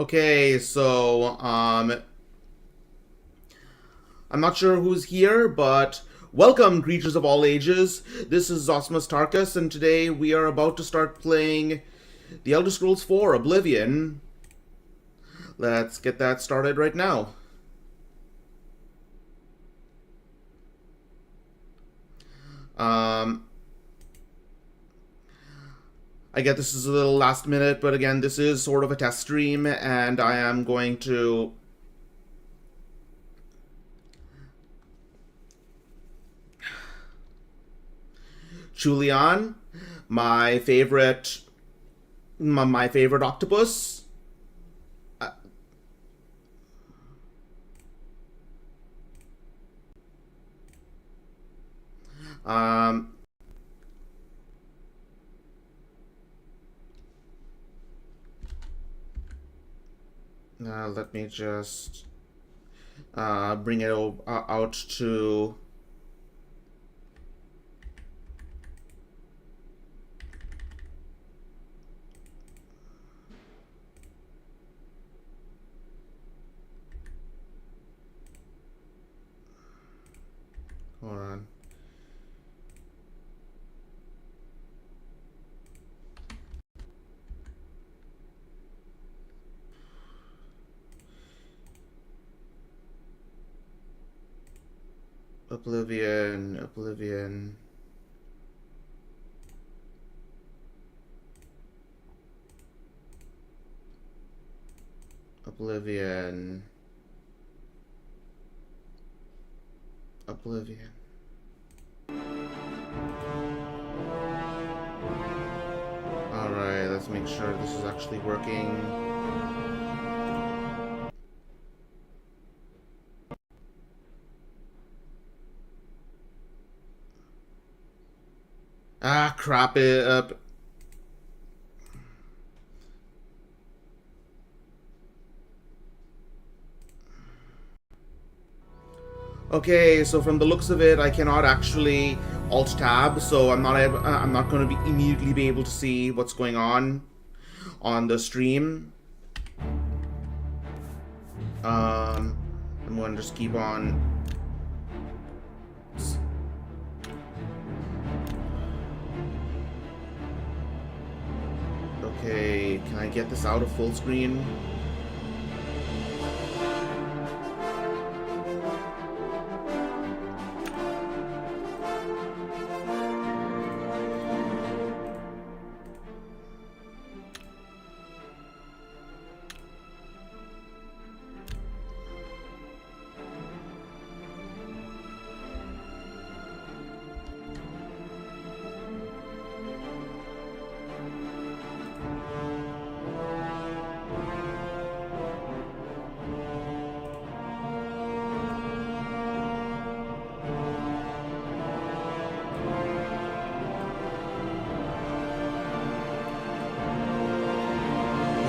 Okay, so, I'm not sure who's here, but welcome, creatures of all ages. This is Zosmus Tarkus, and today we are about to start playing The Elder Scrolls 4 Oblivion. Let's get that started right now. Um, I get this is a little last minute, but again, this is sort of a test stream, and I am going to Julian, my favorite octopus. Uh, Um, Let me just bring it out to. Hold on. Oblivion. Oblivion. Alright, let's make sure this is actually working. Ah, crap it up. Okay, so from the looks of it, I cannot actually alt tab, so I'm not going to be immediately be able to see what's going on the stream. I'm going to just keep on. Okay, can I get this out of full screen?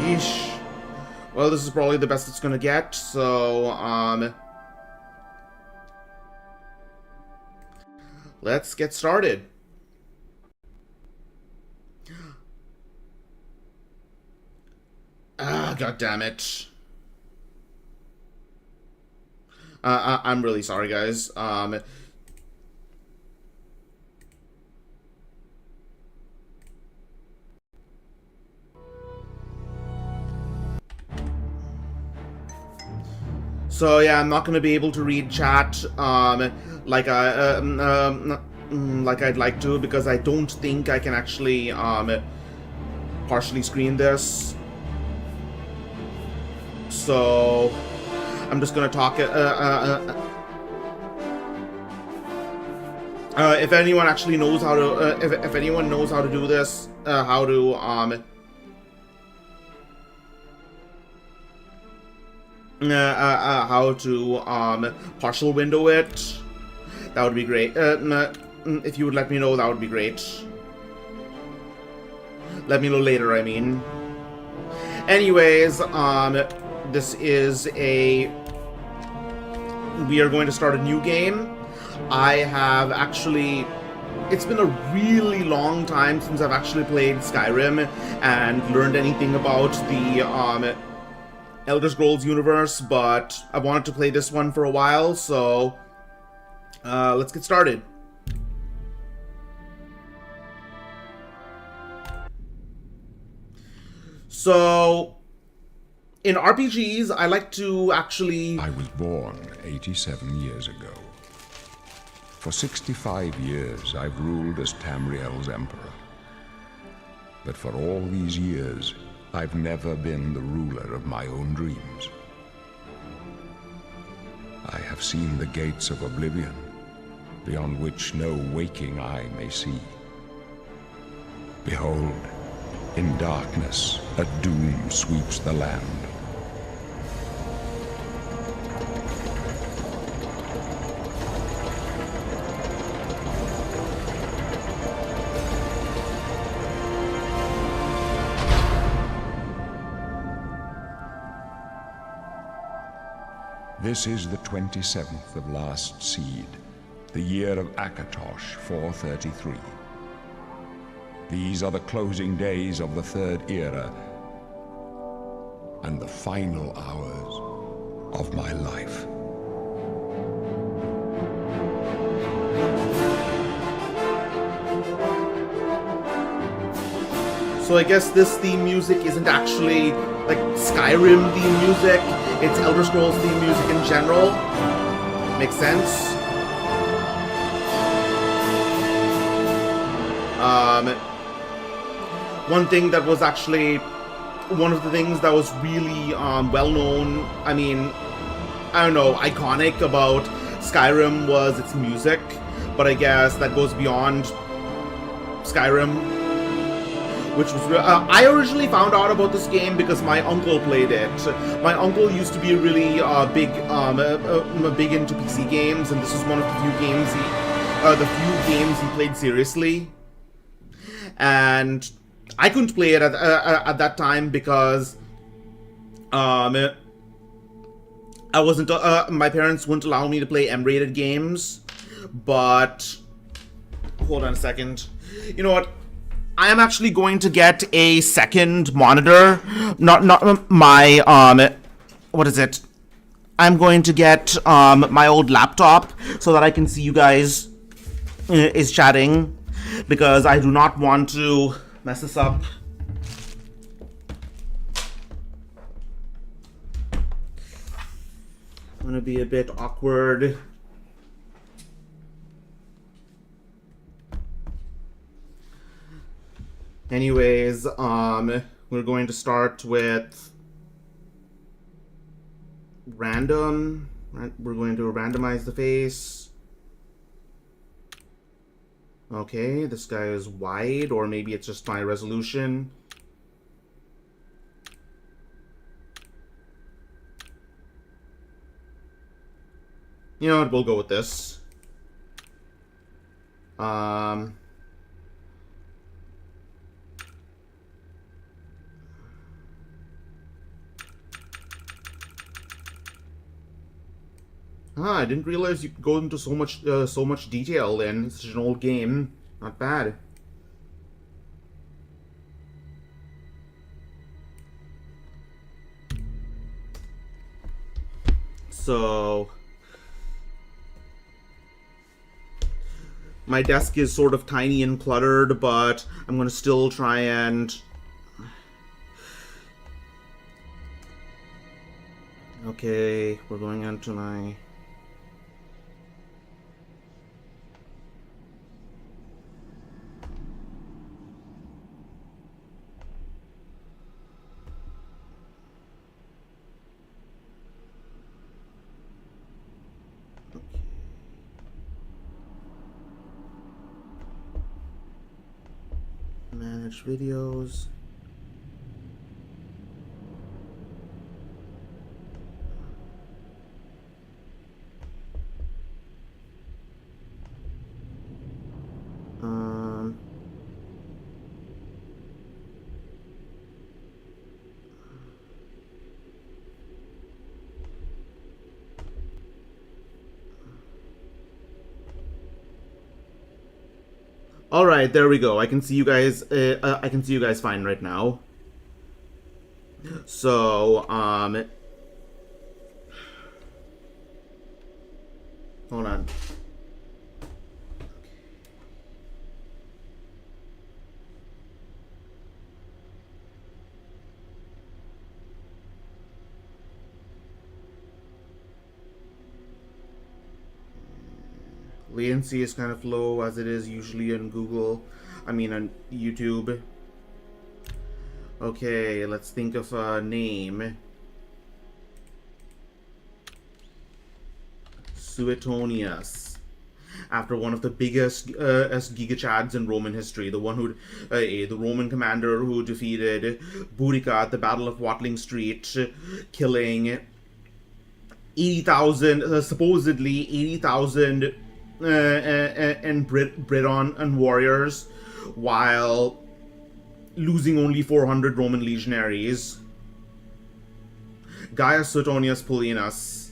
Yeesh. Well, this is probably the best it's gonna get, so, let's get started. Ah, god damn it. I'm really sorry, guys. So yeah, I'm not gonna be able to read chat like like I'd like to, because I don't think I can actually partially screen this. So I'm just gonna talk. If anyone actually knows how to, if anyone knows how to do this, how to partial window it, that would be great. If you would let me know, that would be great. Let me know later, I mean. Anyways, this is we are going to start a new game. I have actually, it's been a really long time since I've actually played Skyrim and learned anything about the Elder Scrolls universe, but I wanted to play this one for a while, so let's get started. So, in RPGs, I like to actually... I was born 87 years ago. For 65 years, I've ruled as Tamriel's emperor. But for all these years, I've never been the ruler of my own dreams. I have seen the gates of Oblivion, beyond which no waking eye may see. Behold, in darkness, a doom sweeps the land. This is the 27th of last seed, the year of Akatosh 433. These are the closing days of the Third Era and the final hours of my life. So I guess this theme music isn't actually like Skyrim theme music, it's Elder Scrolls theme music in general. Makes sense. One thing that was actually one of the things that was really well known, I mean, I don't know, iconic about Skyrim was its music, but I guess that goes beyond Skyrim, which was I originally found out about this game because my uncle played it. My uncle used to be really big into PC games, and this was one of the few games he played seriously. And I couldn't play it at that time because I wasn't. My parents wouldn't allow me to play M-rated games. But hold on a second. You know what? I am actually going to get a second monitor. Not my what is it? I'm going to get my old laptop so that I can see you guys is chatting, because I do not want to mess this up. I'm gonna be a bit awkward. Anyways, we're going to start with random. We're going to randomize the face. Okay, this guy is wide, or maybe it's just my resolution. You know what, we'll go with this. I didn't realize you could go into so much detail in such an old game. Not bad. So my desk is sort of tiny and cluttered, but I'm gonna still try and... Okay, we're going into my... Manage videos. All right, there we go. I can see you guys. I can see you guys fine right now. So, hold on. Latency is kind of low, as it is usually on Google. I mean, on YouTube. Okay, let's think of a name. Suetonius, after one of the biggest gigachads in Roman history, the one who, the Roman commander who defeated Boudica at the Battle of Watling Street, killing 80,000, supposedly 80,000 and Briton and warriors, while losing only 400 Roman legionaries. Gaius Suetonius Paulinus.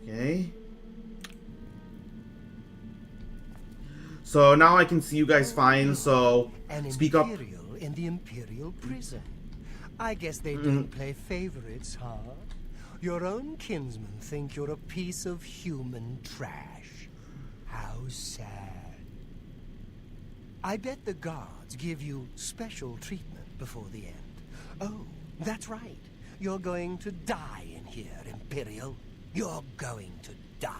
Okay. So now I can see you guys fine, so speak up. In the Imperial prison. I guess they don't play favorites, huh? Your own kinsmen think you're a piece of human trash. How sad. I bet the guards give you special treatment before the end. Oh, that's right. You're going to die in here, Imperial. You're going to die.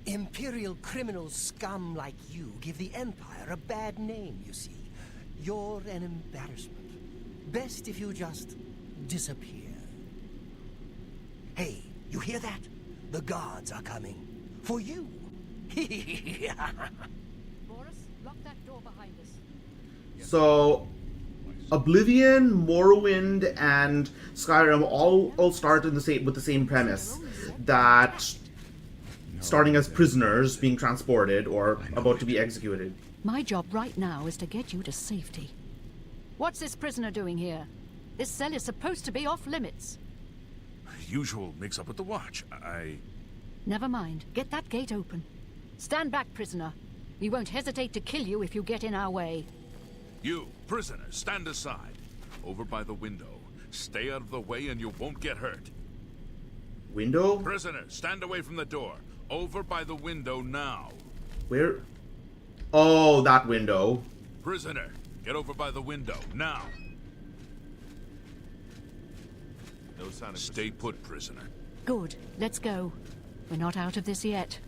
Imperial criminal scum like you give the Empire a bad name, you see. You're an embarrassment. Best if you just disappear. Hey, you hear that? The guards are coming. For you. Boris, lock that door behind us. So, Oblivion, Morrowind, and Skyrim all start in with the same premise. That starting as prisoners being transported or about to be executed. My job right now is to get you to safety. What's this prisoner doing here? This cell is supposed to be off limits. Usual mix-up with the watch. Never mind. Get that gate open. Stand back, prisoner. We won't hesitate to kill you if you get in our way. You, prisoner, stand aside. Over by the window. Stay out of the way and you won't get hurt. Window? Prisoner, stand away from the door. Over by the window now. Where? Oh, that window. Prisoner, get over by the window now. No sign of Stay put, prisoner. Good. Let's go. We're not out of this yet.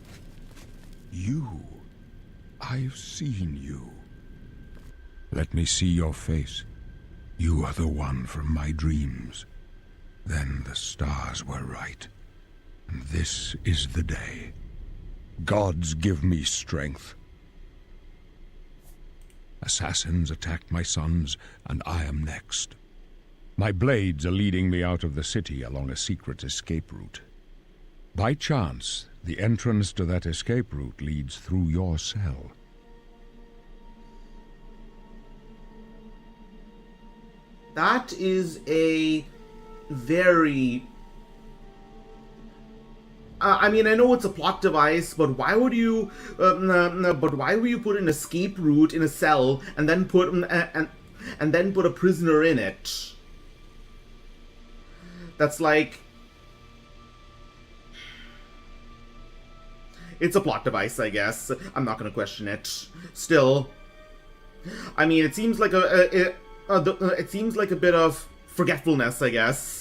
You. I've seen you. Let me see your face. You are the one from my dreams. Then the stars were right. And this is the day. Gods give me strength. Assassins attacked my sons, and I am next. My blades are leading me out of the city along a secret escape route. By chance, the entrance to that escape route leads through your cell. That is a very... I mean, I know it's a plot device, but why would you? But why would you put an escape route in a cell and then put and then put a prisoner in it? That's like, it's a plot device, I guess. I'm not gonna question it. Still, I mean, it seems like it seems like a bit of forgetfulness, I guess.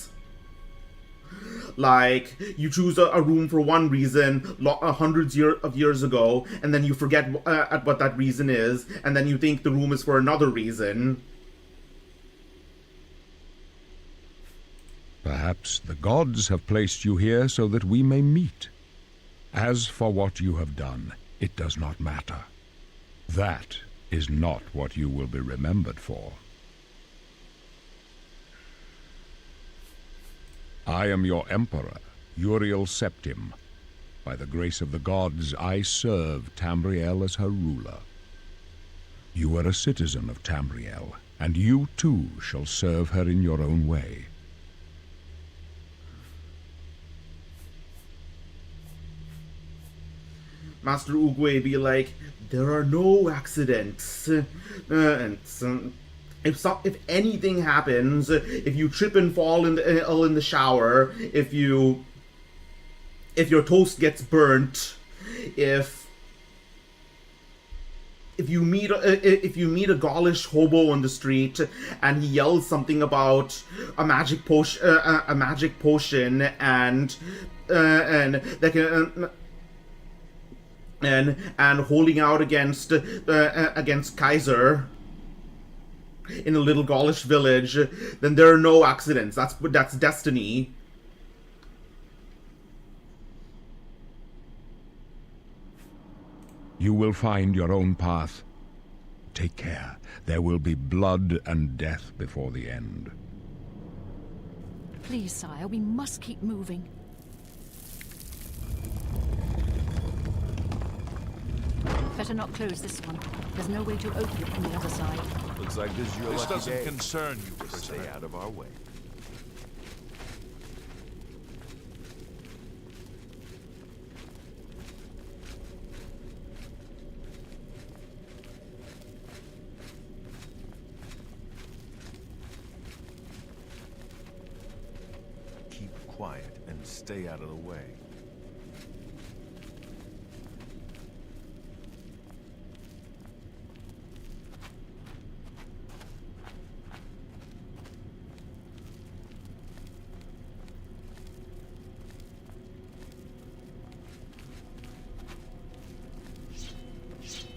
Like, you choose a room for one reason hundreds of years ago, and then you forget at what that reason is, and then you think the room is for another reason. Perhaps the gods have placed you here so that we may meet. As for what you have done, it does not matter. That is not what you will be remembered for. I am your emperor, Uriel Septim. By the grace of the gods, I serve Tamriel as her ruler. You are a citizen of Tamriel, and you too shall serve her in your own way. Master Oogway be like, there are no accidents. If anything happens, if you trip and fall in the shower, if your toast gets burnt, if you meet a Gaulish hobo on the street and he yells something about a magic potion, and that can. And holding out against Kaiser in a little Gaulish village, then there are no accidents. That's destiny. You will find your own path. Take care. There will be blood and death before the end. Please, sire, we must keep moving. Better not close this one. There's no way to open it from the other side. Looks like this is your This lucky doesn't day. concern you, Stay prisoner. out of our way. Keep quiet and stay out of the way.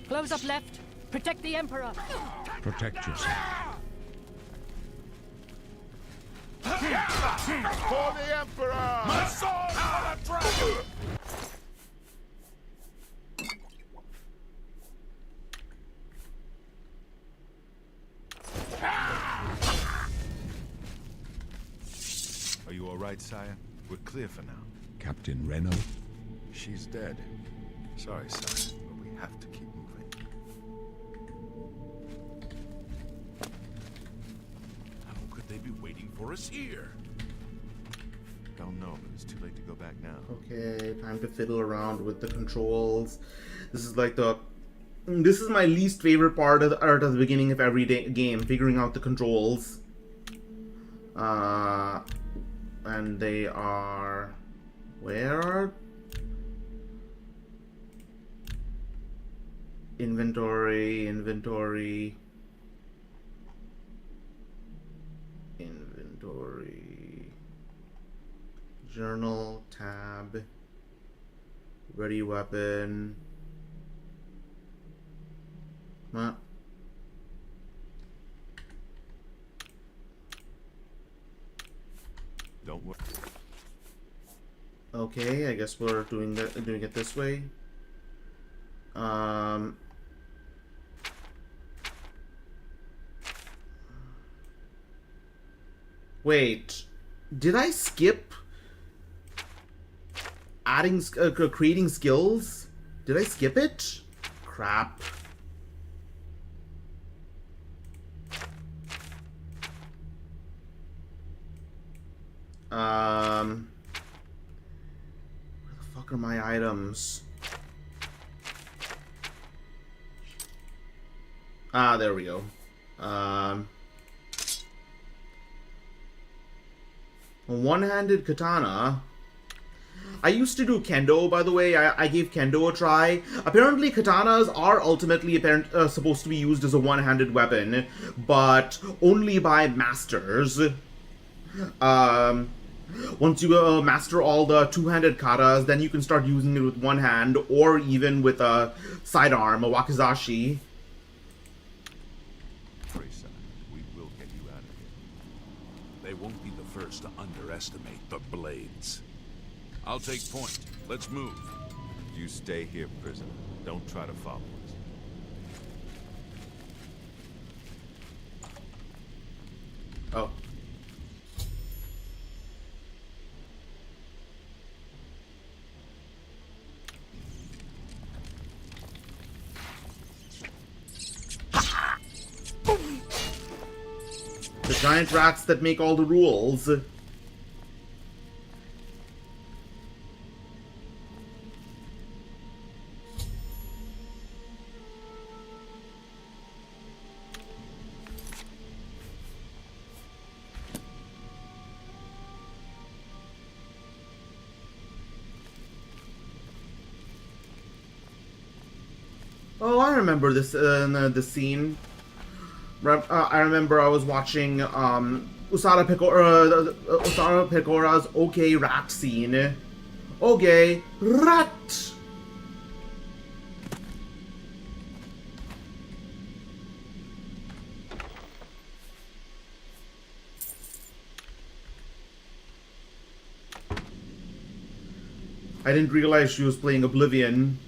Close up left. Protect the Emperor. Protect yourself. For the Emperor! My sword on a dragon! Are you all right, sire? We're clear for now. Captain Reno? She's dead. Sorry, sire, but we have to keep moving. How could they be waiting for us here? Don't know, but it's too late to go back now. Okay, time to fiddle around with the controls. This is my least favorite part at the beginning of every game, figuring out the controls. And they are... where? Inventory. Journal, tab, ready weapon. Huh? Don't worry. Okay, I guess we're doing it this way. Wait, did I skip creating skills? Did I skip it? Crap. Where the fuck are my items? Ah, there we go. A one-handed katana. I used to do kendo, by the way. I gave kendo a try. Apparently, katanas are ultimately supposed to be used as a one-handed weapon, but only by masters. Once you master all the two-handed katas, then you can start using it with one hand, or even with a sidearm, a wakizashi. Pray, sire. We will get you out of here. They won't be the first to underestimate the blades. I'll take point. Let's move. You stay here, prisoner. Don't try to follow us. Oh. The giant rats that make all the rules. Oh, I remember this the scene. I remember I was watching Usara Pecora's "Okay Rat" scene. Okay, rat. I didn't realize she was playing Oblivion.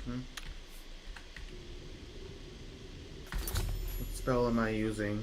What spell am I using?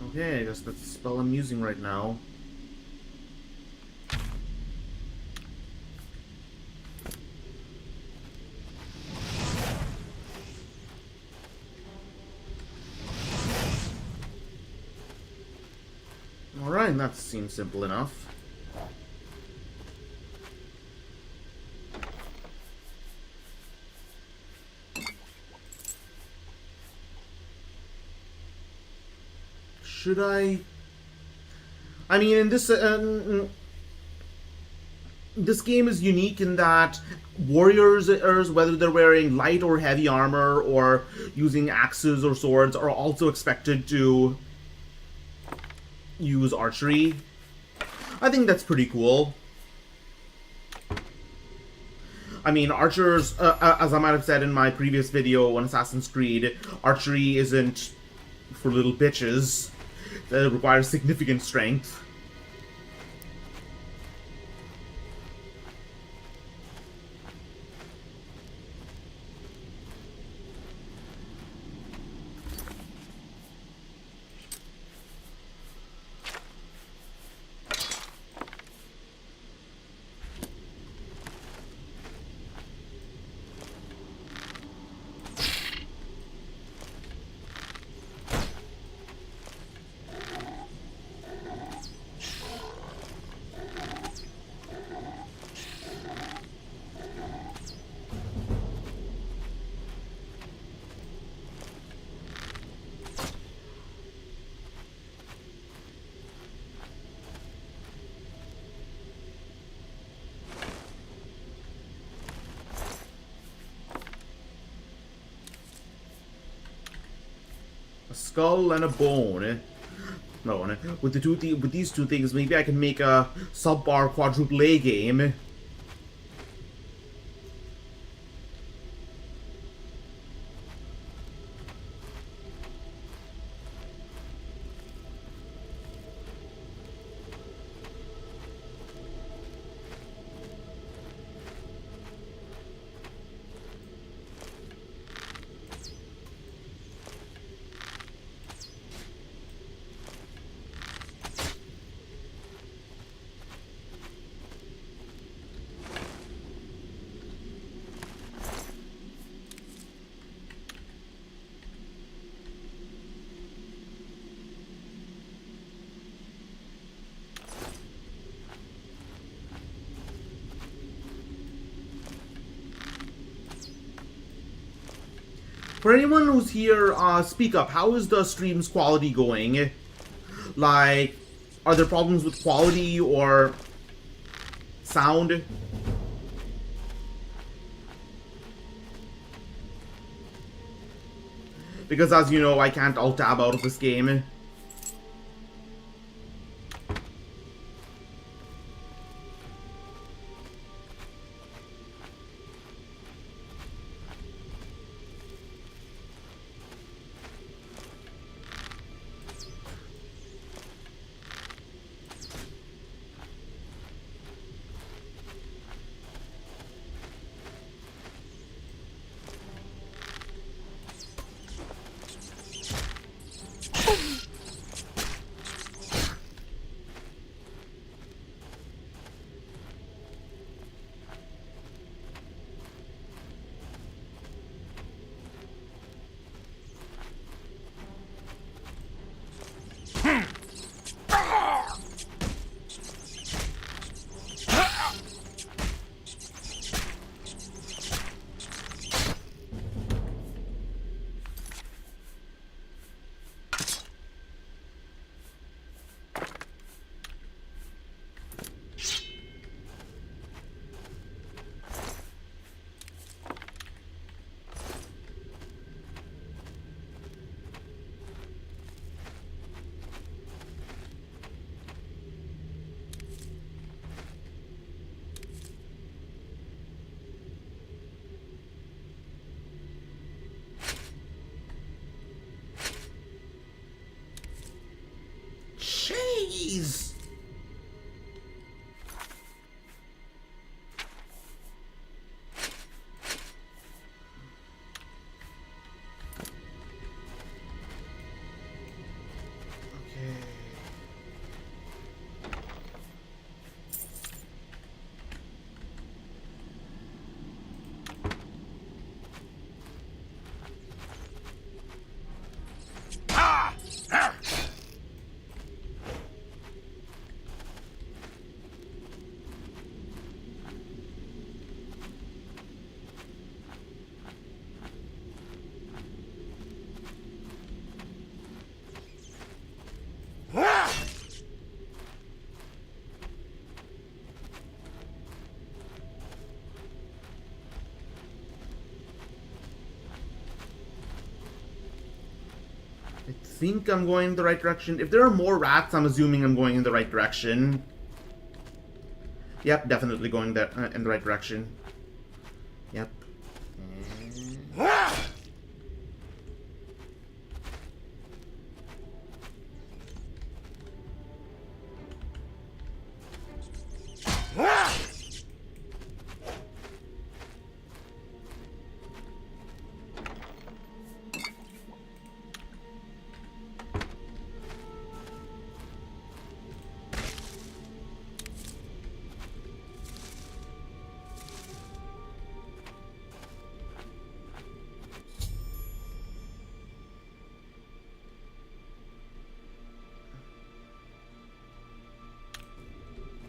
Okay, I guess that's the spell I'm using right now. Alright, that seems simple enough. Should I mean, in this this game is unique in that warriors, whether they're wearing light or heavy armor or using axes or swords, are also expected to use archery. I think that's pretty cool. I mean, archers, as I might have said in my previous video on Assassin's Creed, archery isn't for little bitches. It requires significant strength. A skull and a bone. No, with these two things, maybe I can make a subpar quadruple A game. For anyone who's here, speak up. How is the stream's quality going? Like, are there problems with quality or sound? Because as you know, I can't alt-tab out of this game. Jeez! I think I'm going in the right direction. If there are more rats, I'm assuming I'm going in the right direction. Yep, definitely going that in the right direction. Yep.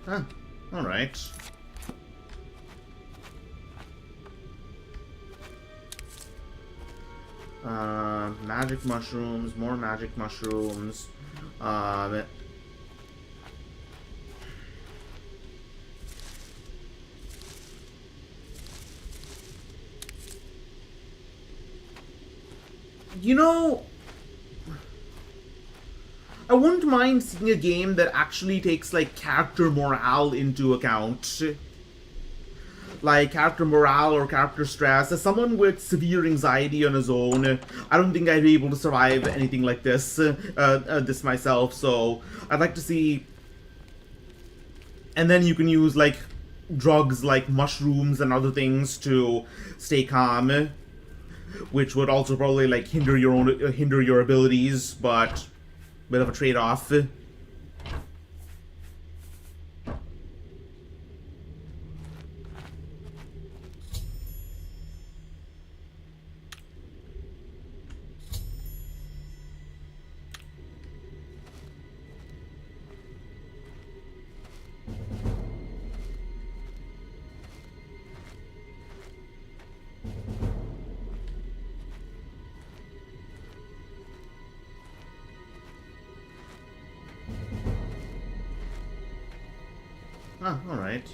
Huh. Alright. Magic mushrooms, more magic mushrooms. You know, I wouldn't mind seeing a game that actually takes, like, character morale into account. Like, character morale or character stress. As someone with severe anxiety on his own, I don't think I'd be able to survive anything like this, this myself, so I'd like to see... And then you can use, like, drugs like mushrooms and other things to stay calm, which would also probably, like, hinder your abilities, but... Bit of a trade-off. Ah, alright.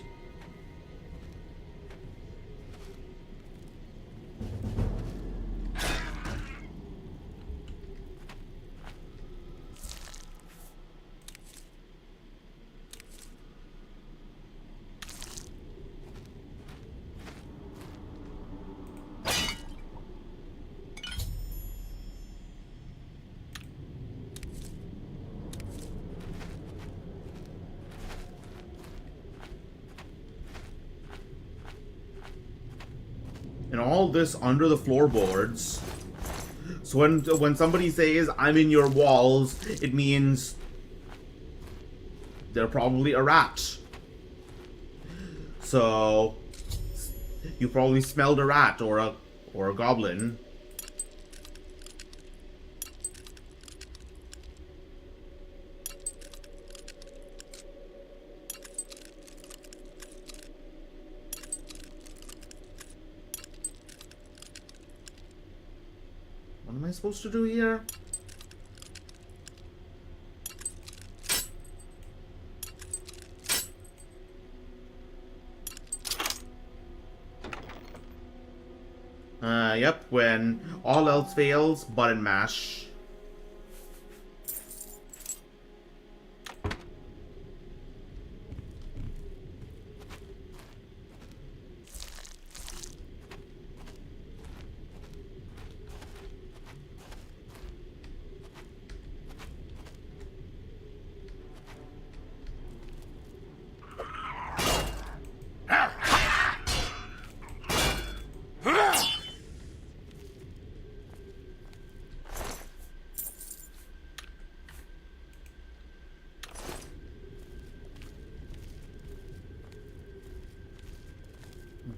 And all this under the floorboards. So when somebody says, I'm in your walls, it means they're probably a rat. So you probably smelled a rat or a goblin. What am I supposed to do here? Yep, when all else fails, button mash.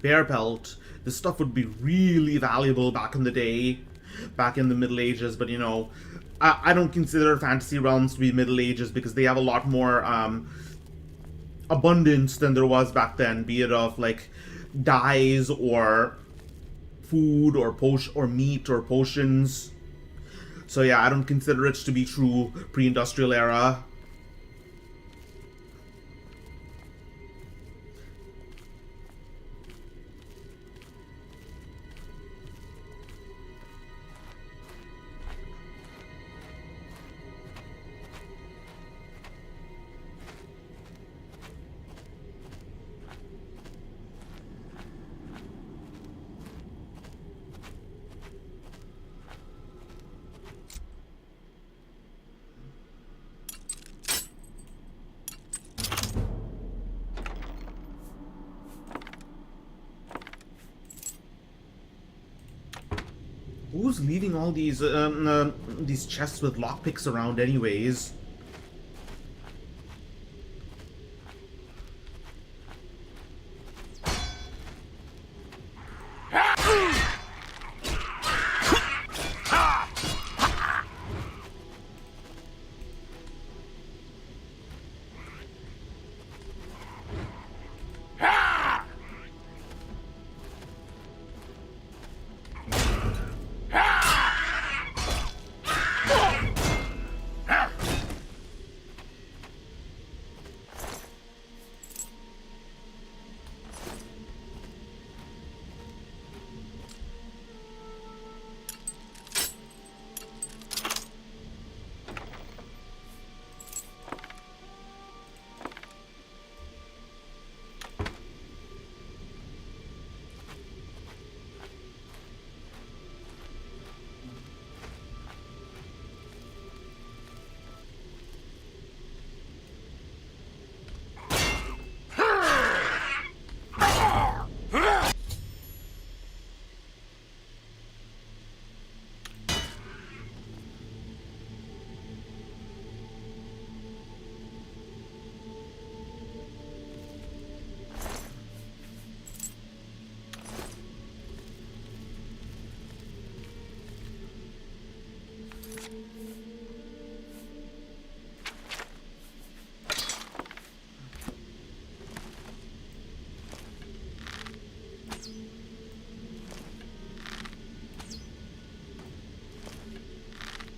Bear pelt. This stuff would be really valuable back in the day, back in the Middle Ages, but you know, I don't consider fantasy realms to be Middle Ages because they have a lot more abundance than there was back then, be it of like dyes or food or or meat or potions. So yeah, I don't consider it to be true pre-industrial era. Who's leaving all these chests with lockpicks around anyways?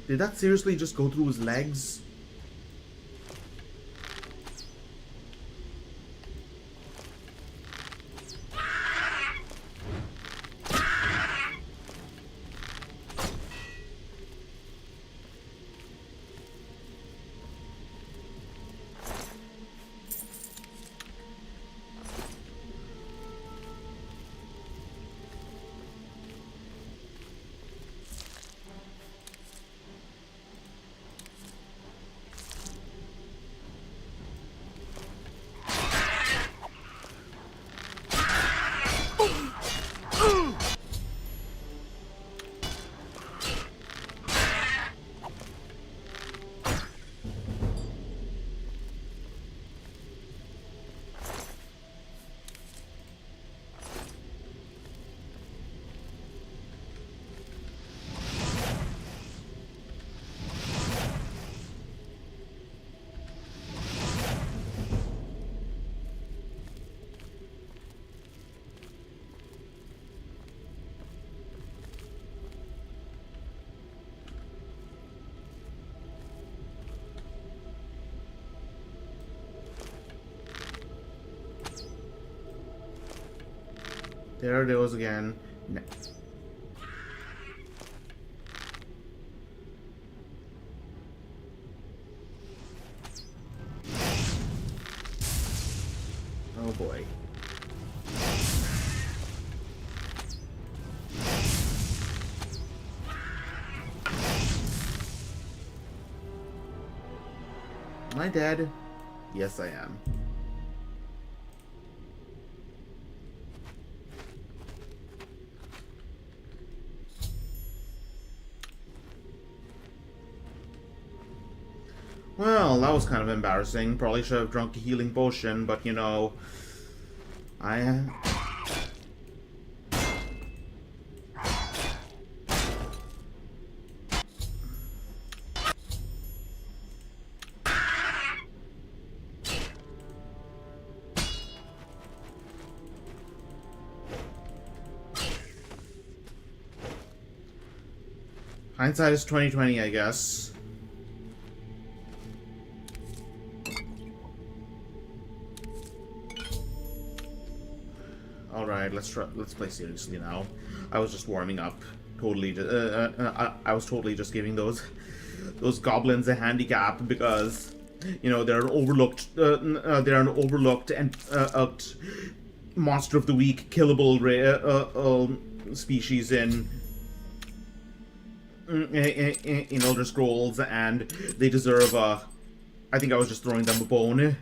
Did that seriously just go through his legs? There it goes again. No. Oh boy. Am I dead? Yes, I am. Well, that was kind of embarrassing. Probably should have drunk a healing potion, but you know, I... Hindsight is 20/20, I guess. All right, let's play seriously now. I was just warming up. Totally, I was totally just giving those goblins a handicap because, you know, they're an overlooked and monster of the week, killable species in Elder Scrolls, and they deserve a... I think I was just throwing them a bone.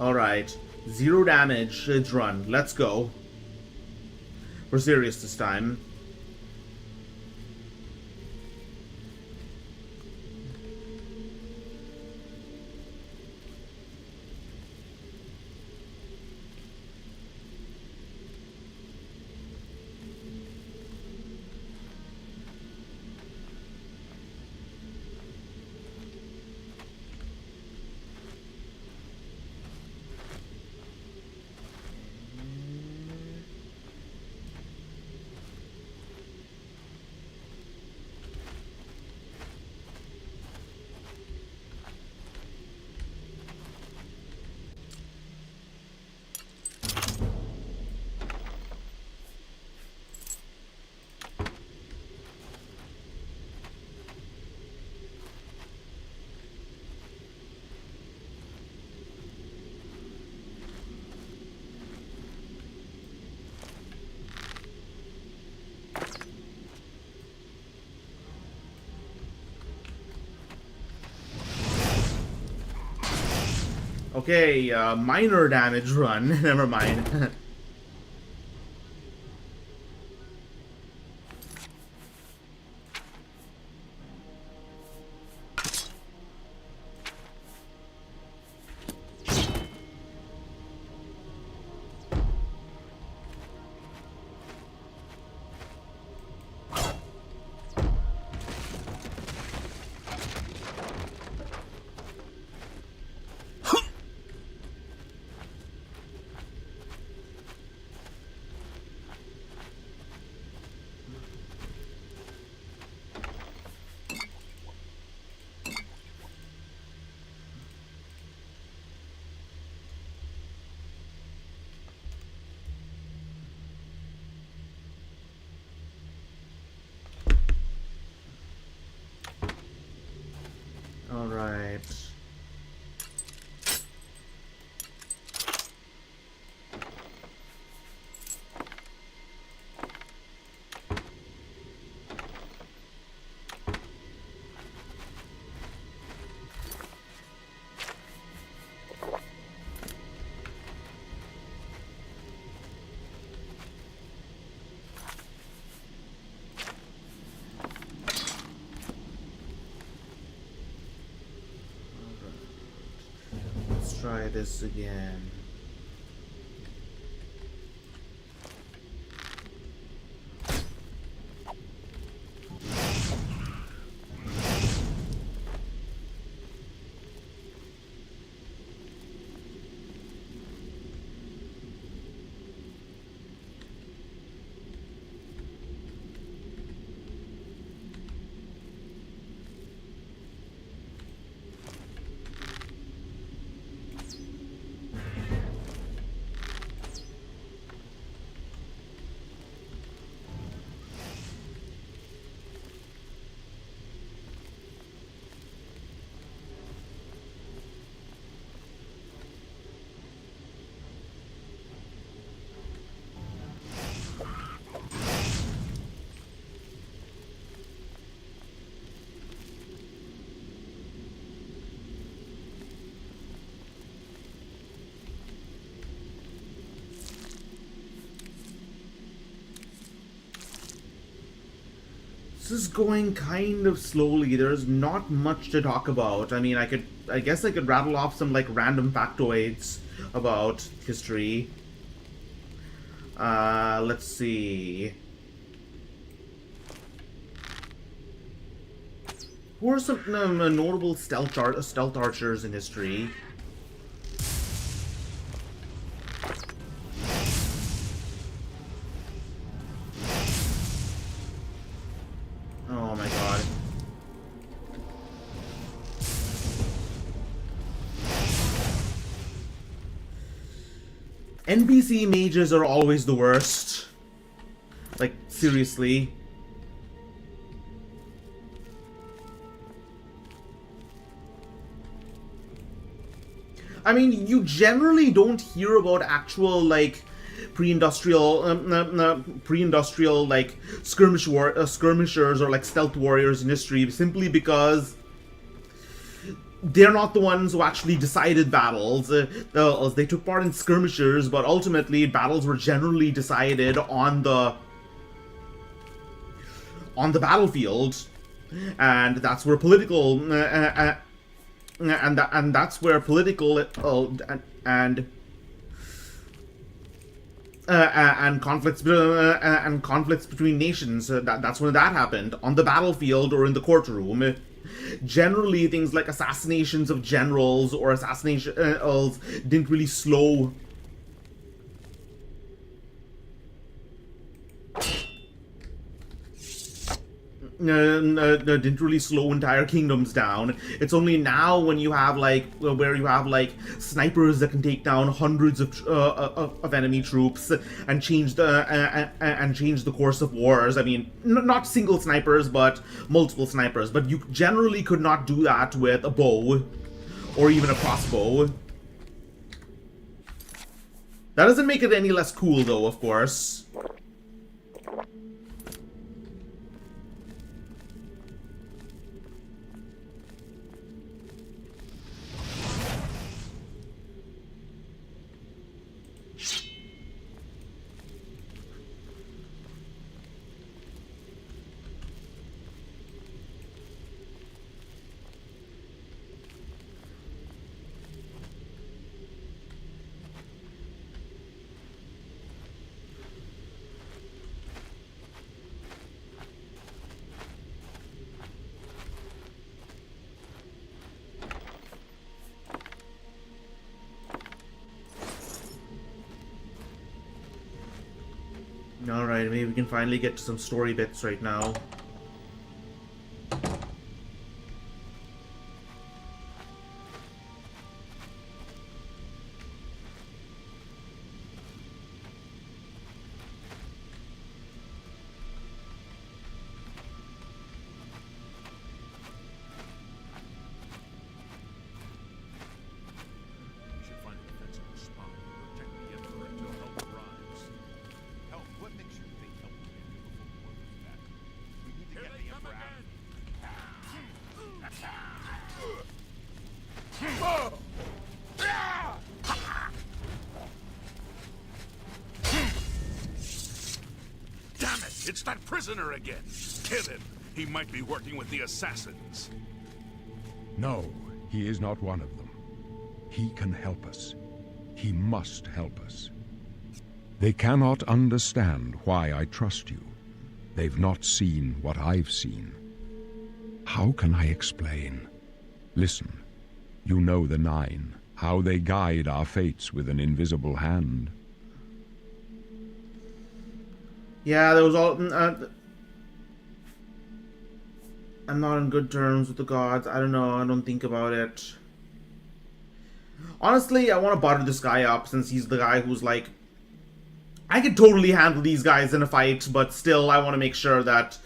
Alright, 0 damage, it's run. Let's go. We're serious this time. Okay, minor damage run. Never mind. try this again. This is going kind of slowly. There's not much to talk about. I mean, I guess I could rattle off some like random factoids about history. Let's see. Who are some notable stealth archers in history? Oh my god. NPC mages are always the worst. Like, seriously. I mean, you generally don't hear about actual, like, pre-industrial like skirmishers or like stealth warriors in history, simply because they're not the ones who actually decided battles. They took part in skirmishers, but ultimately battles were generally decided on the battlefield, and that's where political and that's where political and conflicts between nations. That's when that happened, on the battlefield or in the courtroom. Generally, things like assassinations of generals or assassinations didn't really slow. Didn't really slow entire kingdoms down. It's only now when you have like where you have like snipers that can take down hundreds of enemy troops and change the course of wars. I mean, not single snipers, but multiple snipers. But you generally could not do that with a bow or even a crossbow. That doesn't make it any less cool, though, of course. Alright, maybe we can finally get to some story bits right now. We should find a defensible spot and protect the Emperor until help arrives. Help? What makes you think help will get here before the war goes back? We need to Here get they the come Emperor out. Damn it! It's that prisoner again! Kill him! He might be working with the assassins. No, he is not one of them. He can help us. He must help us. They cannot understand why I trust you. They've not seen what I've seen. How can I explain? Listen, you know the Nine, how they guide our fates with an invisible hand. Yeah, there was all... I'm not on good terms with the gods. I don't know. I don't think about it. Honestly, I want to butter this guy up since he's the guy who's like... I could totally handle these guys in a fight, but still I want to make sure that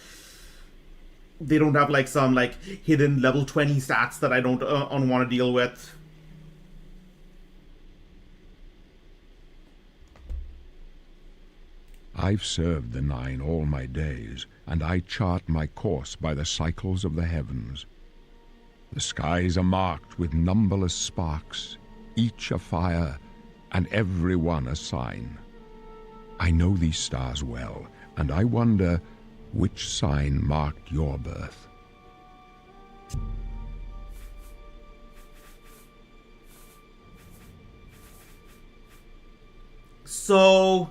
they don't have like some like hidden level 20 stats that I don't want to deal with. I've served the Nine all my days, and I chart my course by the cycles of the heavens. The skies are marked with numberless sparks, each a fire, and every one a sign. I know these stars well, and I wonder which sign marked your birth. So,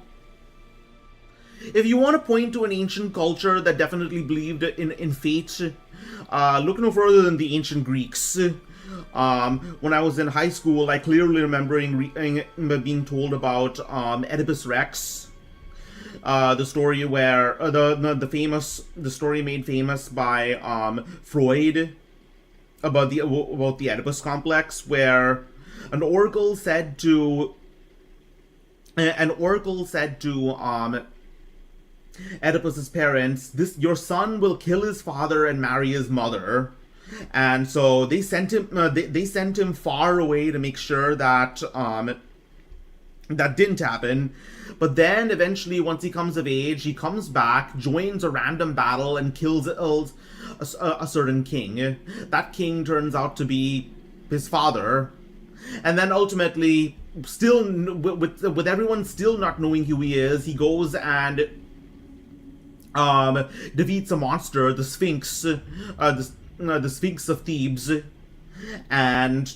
if you want to point to an ancient culture that definitely believed in fate, look no further than the ancient Greeks. When I was in high school, I clearly remember being told about Oedipus Rex. The story where the story made famous by Freud about the Oedipus complex, where an oracle said to Oedipus's parents, your son will kill his father and marry his mother. And so they sent him they sent him far away to make sure that that didn't happen. But then eventually, once he comes of age, he comes back, joins a random battle, and kills a certain king. That king turns out to be his father. And then ultimately, still with everyone still not knowing who he is, he goes and defeats a monster, the Sphinx, the Sphinx of Thebes, and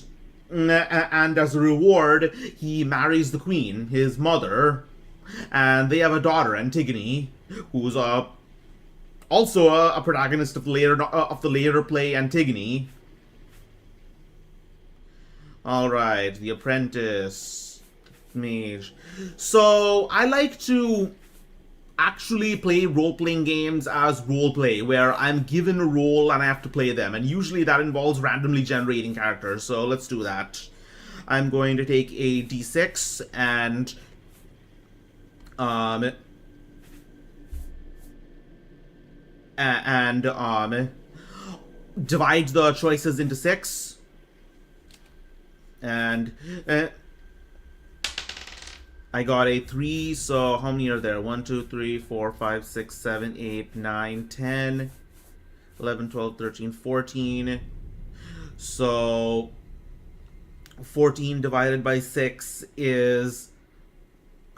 as a reward, he marries the queen, his mother, and they have a daughter, Antigone, who's also a protagonist of the later play Antigone. All right, The Apprentice, Mage. So I like to actually play role-playing games as role-play, where I'm given a role and I have to play them, and usually that involves randomly generating characters, so let's do that. I'm going to take a d6 and divide the choices into 6, and I got a 3, so how many are there? 1, 2, 3, 4, 5, 6, 7, 8, 9, 10, 11, 12, 13, 14. So 14 divided by 6 is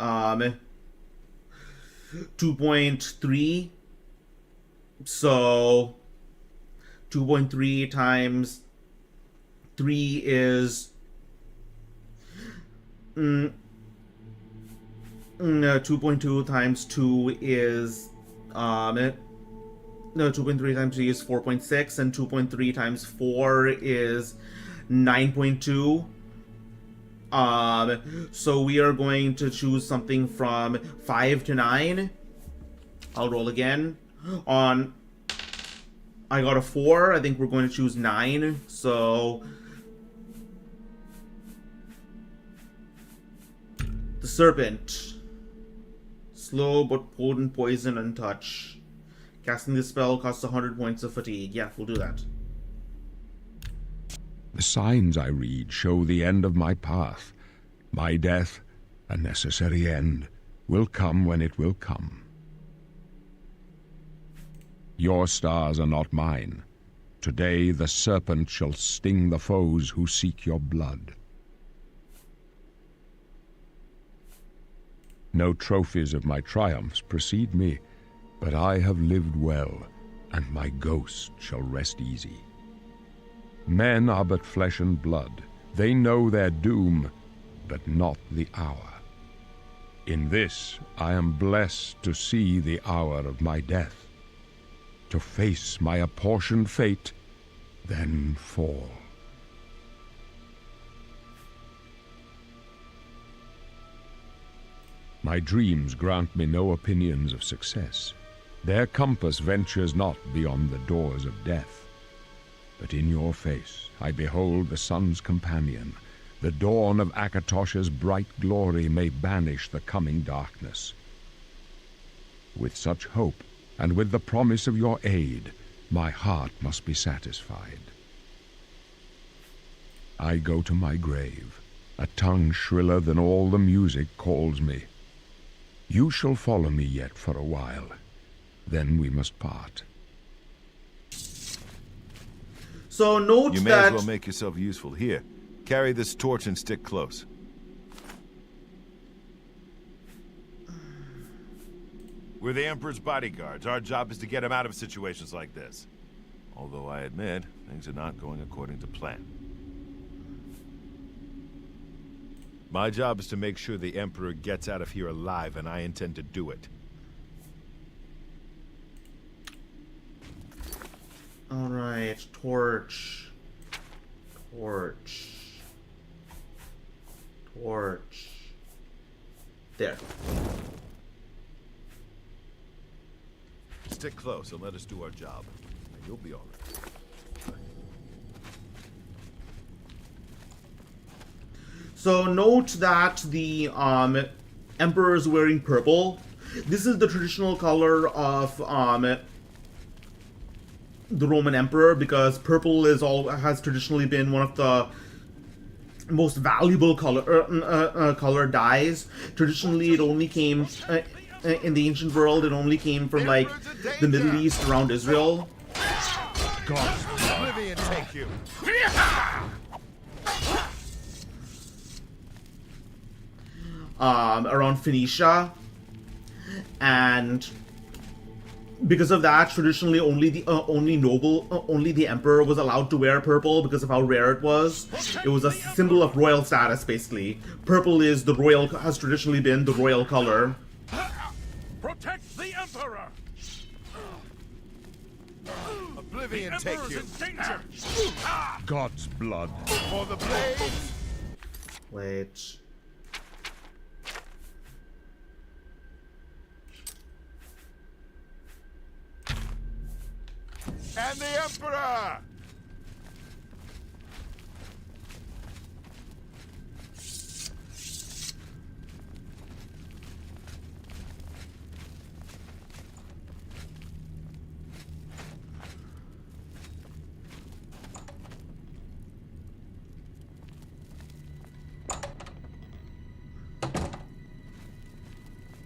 2.3. So 2.3 times 3 is 2.2 times 2 is 2.3 times 3 is 4.6, and 2.3 times 4 is 9.2. So we are going to choose something from 5 to 9. I'll roll again. I got a 4. I think we're going to choose 9. So the Serpent. Slow but potent poison and touch. Casting this spell costs 100 points of fatigue. Yeah, we'll do that. The signs I read show the end of my path. My death, a necessary end, will come when it will come. Your stars are not mine. Today the serpent shall sting the foes who seek your blood. No trophies of my triumphs precede me, but I have lived well, and my ghost shall rest easy. Men are but flesh and blood, They know their doom, but not the hour. In this I am blessed to see the hour of my death, to face my apportioned fate, then fall. My dreams grant me no opinions of success. Their compass ventures not beyond the doors of death. But in your face I behold the sun's companion. The dawn of Akatosh's bright glory may banish the coming darkness. With such hope, and with the promise of your aid, my heart must be satisfied. I go to my grave. A tongue shriller than all the music calls me. You shall follow me yet for a while. Then we must part. So note You may that as well make yourself useful. Here, carry this torch and stick close. We're the Emperor's bodyguards. Our job is to get him out of situations like this. Although I admit, things are not going according to plan. My job is to make sure the Emperor gets out of here alive, and I intend to do it. Alright, torch. There. Stick close and let us do our job. And you'll be all right. So note that the Emperor is wearing purple. This is the traditional color of the Roman Emperor, because purple has traditionally been one of the most valuable color dyes. Traditionally, it only came in the ancient world. It only came from like the Middle East around Israel. God, Oblivion take you. Around Phoenicia, and because of that, traditionally only the emperor was allowed to wear purple because of how rare it was. It was a symbol of royal status, basically. Purple has traditionally been the royal color. Protect the Emperor! Oblivion The take Emperor's you. in danger! God's blood. For the blades. Wait. And the Emperor!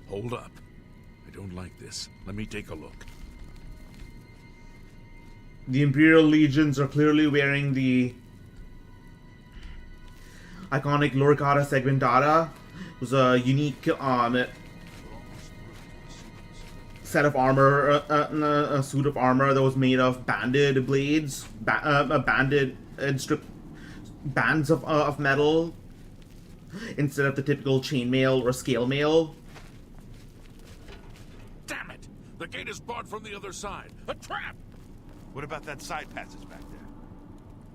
Hold up. I don't like this. Let me take a look. The Imperial Legions are clearly wearing the iconic Luricata Segmentata. It was a unique set of armor, a suit of armor that was made of banded blades, banded and stripped bands of metal instead of the typical chainmail or scale mail. Damn it! The gate is barred from the other side. A trap! What about that side passage back there?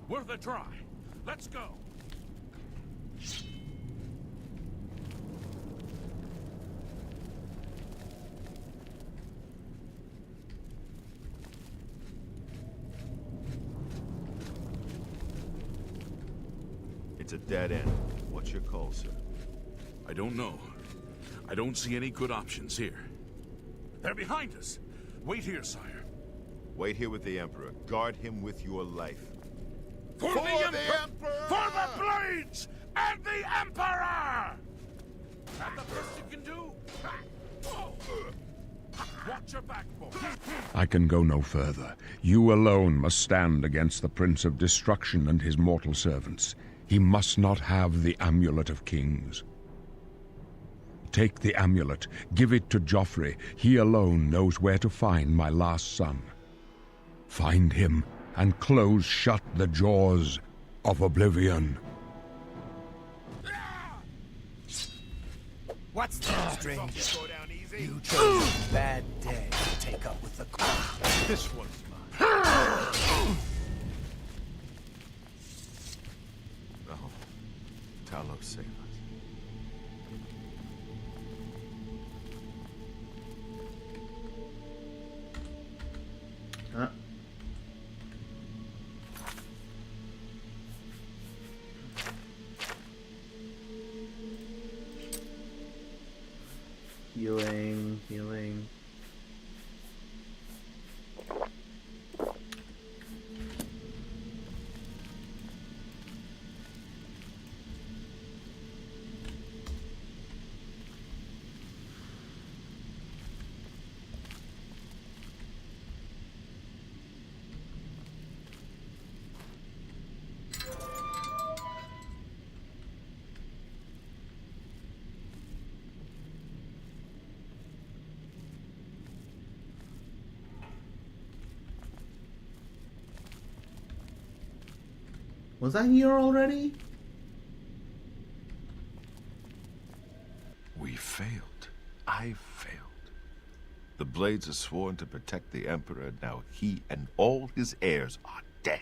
Worth a try. Let's go. It's a dead end. What's your call, sir? I don't know. I don't see any good options here. They're behind us. Wait here, sire. Wait here with the Emperor. Guard him with your life. For the Emperor! For the blades! And the Emperor! That the best you can do? Watch your back, boy. I can go no further. You alone must stand against the Prince of Destruction and his mortal servants. He must not have the Amulet of Kings. Take the amulet. Give it to Joffrey. He alone knows where to find my last son. Find him and close shut the jaws of Oblivion. What's that, stranger? Go down easy. You chose a bad day to take up with the crowd. This one's mine. Oh, Talos, save us. Huh? Healing, healing. Was I here already? We failed. I failed. The Blades are sworn to protect the Emperor. Now he and all his heirs are dead.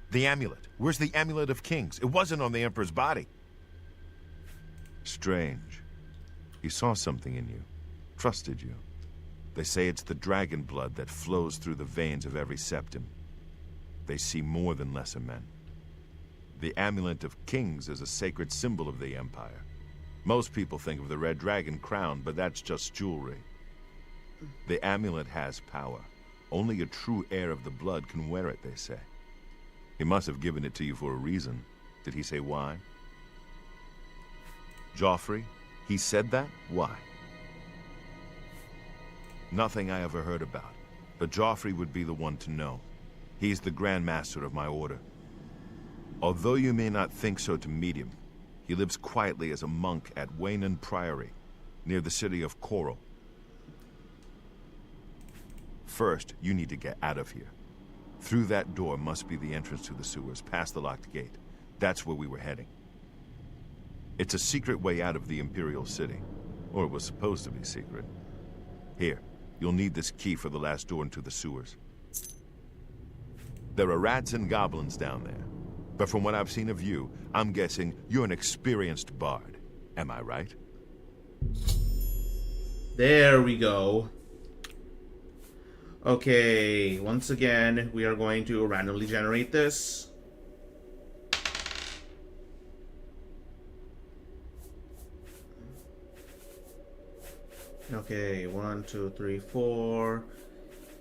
The amulet. Where's the Amulet of Kings? It wasn't on the Emperor's body. Strange. He saw something in you. Trusted you. They say it's the dragon blood that flows through the veins of every septim. They see more than lesser men. The Amulet of Kings is a sacred symbol of the Empire. Most people think of the red dragon crown, but that's just jewelry. The amulet has power. Only a true heir of the blood can wear it, they say. He must have given it to you for a reason. Did he say why? Joffrey? He said that? Why? Nothing I ever heard about, but Joffrey would be the one to know. He's the Grand Master of my order. Although you may not think so to meet him, he lives quietly as a monk at Waynon Priory, near the city of Coral. First, you need to get out of here. Through that door must be the entrance to the sewers, past the locked gate. That's where we were heading. It's a secret way out of the Imperial City. Or it was supposed to be secret. Here, you'll need this key for the last door into the sewers. There are rats and goblins down there. But from what I've seen of you, I'm guessing you're an experienced bard. Am I right? There we go. Okay, once again, we are going to randomly generate this. Okay, 1, 2, 3, 4,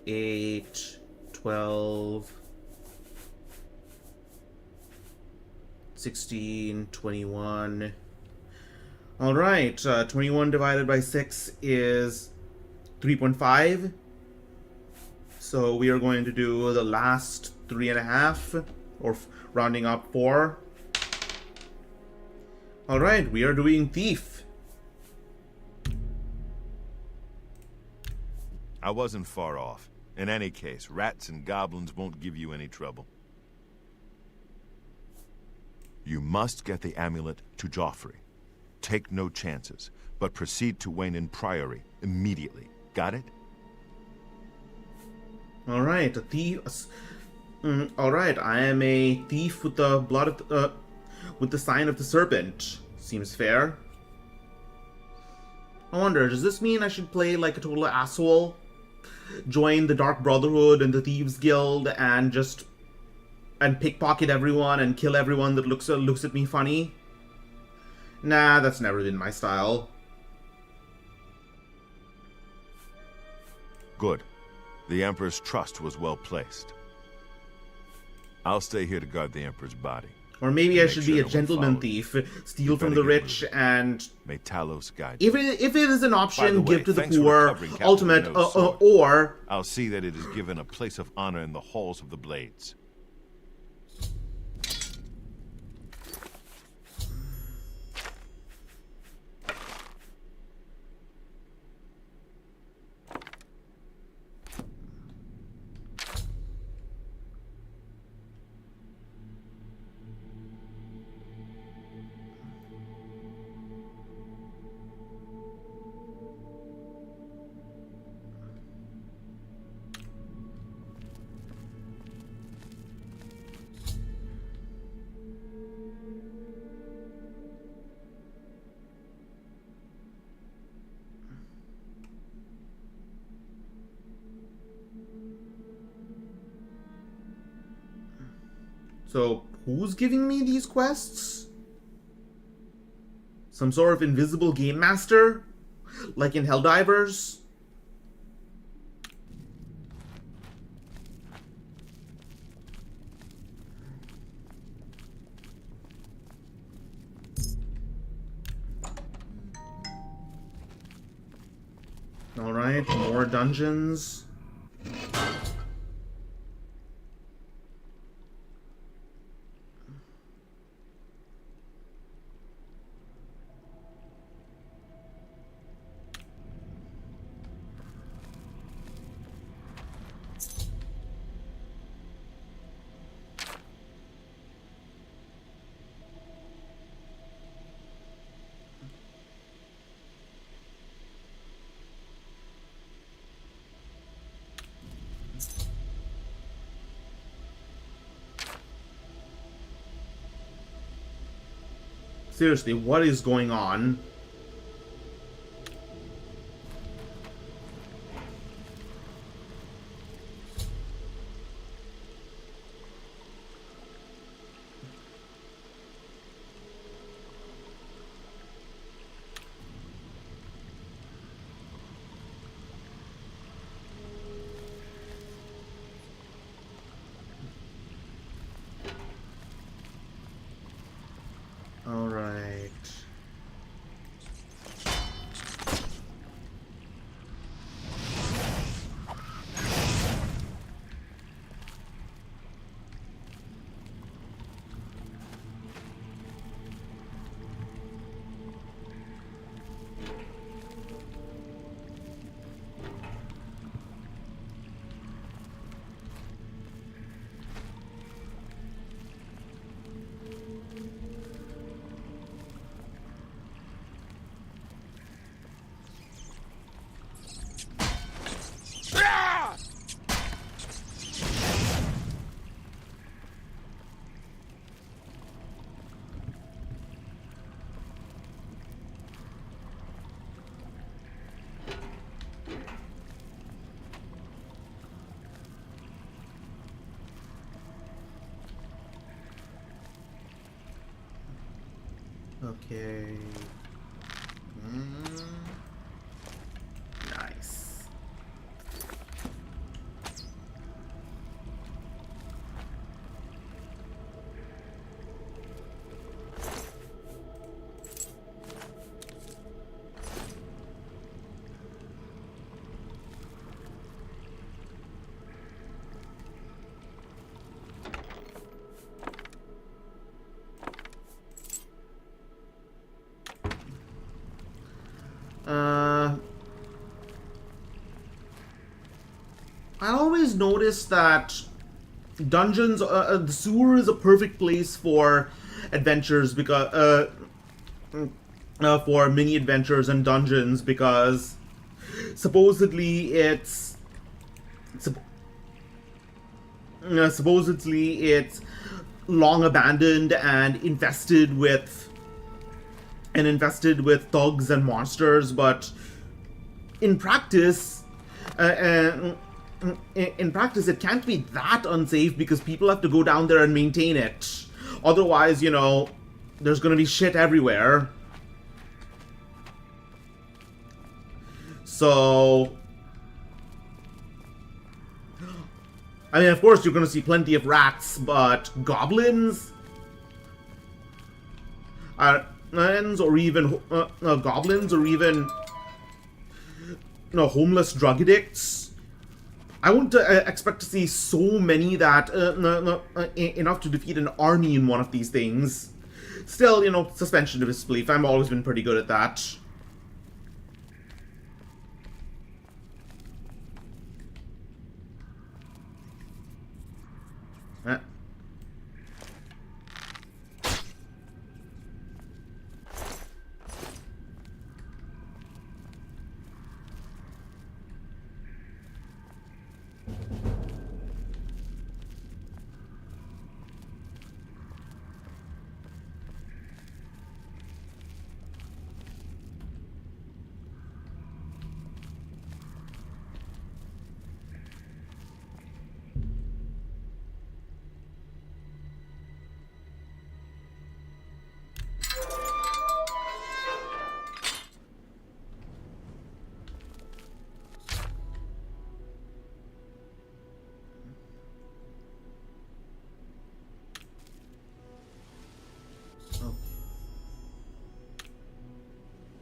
8, 12, 16, 21. Alright, 21 divided by 6 is 3.5. So we are going to do the last 3.5, or rounding up 4. Alright, we are doing Thief. I wasn't far off. In any case, rats and goblins won't give you any trouble. You must get the amulet to Joffrey. Take no chances, but proceed to Waynon Priory immediately. Got it? Alright, a thief. Alright, I am a thief with the blood of with the sign of the serpent. Seems fair. I wonder, does this mean I should play like a total asshole? Join the Dark Brotherhood and the Thieves Guild and just pickpocket everyone and kill everyone that looks at me funny? Nah, that's never been my style. Good. The Emperor's trust was well placed. I'll stay here to guard the Emperor's body. Or maybe I Make should sure be a no one gentleman follows. thief, steal You from better the get rich, moving. and May Talos guide you. if it is an By option, the way, give to the thanks for poor, recovering Captain ultimate, Renault's sword. or I'll see that it is given a place of honor in the halls of the Blades. So, who's giving me these quests? Some sort of invisible game master? Like in Helldivers? Alright, more dungeons. Seriously, what is going on? Alright. Okay. Nice. I always notice that dungeons, the sewer is a perfect place for adventures because, for mini adventures and dungeons because supposedly it's long abandoned and infested with thugs and monsters, but in practice, it can't be that unsafe because people have to go down there and maintain it. Otherwise, there's gonna be shit everywhere. So, I mean, of course, you're gonna see plenty of rats, but goblins, or even homeless drug addicts. I wouldn't expect to see so many that enough to defeat an army in one of these things. Still, suspension of disbelief. I've always been pretty good at that.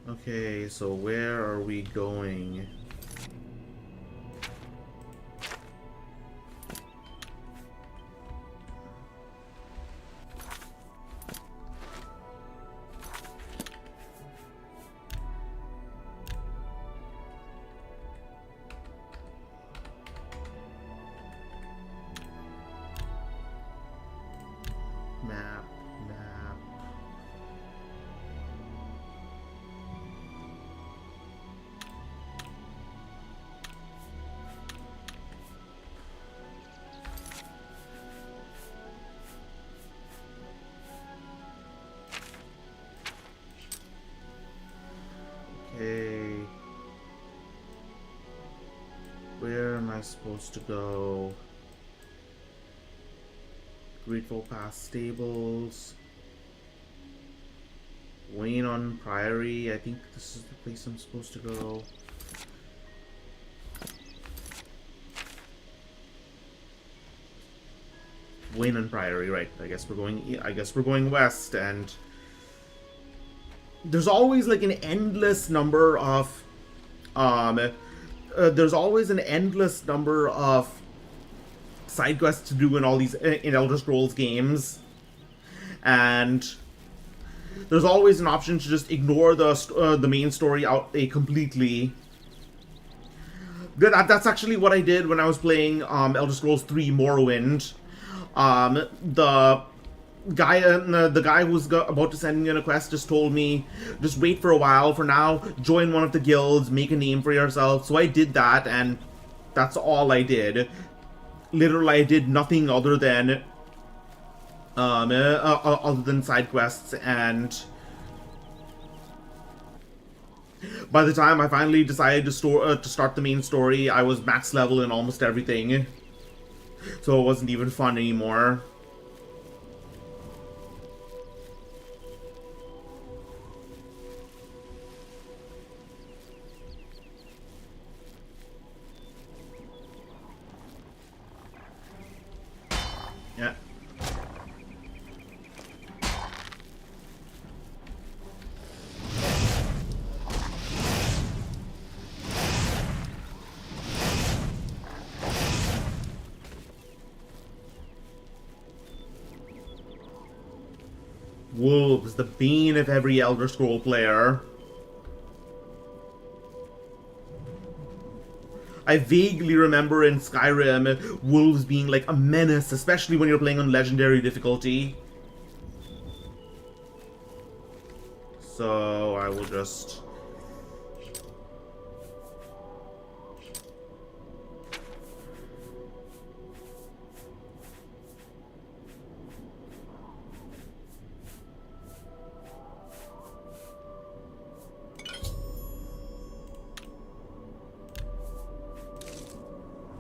Okay, so where are we going? Map, map. Okay. Where am I supposed to go? Grateful Pass Stables. Wayne on Priory. I think this is the place I'm supposed to go. Wayne on Priory, right? I guess we're going west, and there's always like an endless number of there's always an endless number of side quests to do in all these in Elder Scrolls games, and there's always an option to just ignore the main story out completely. That's actually what I did when I was playing Elder Scrolls 3 Morrowind. The guy who's about to send me on a quest just told me, just wait for a while. For now, join one of the guilds, make a name for yourself. So I did that, and that's all I did. Literally, I did nothing other than side quests, and by the time I finally decided to start the main story, I was max level in almost everything, so it wasn't even fun anymore. Yeah. Wolves, the bane of every Elder Scroll player. I vaguely remember in Skyrim, wolves being like a menace, especially when you're playing on legendary difficulty. So I will just...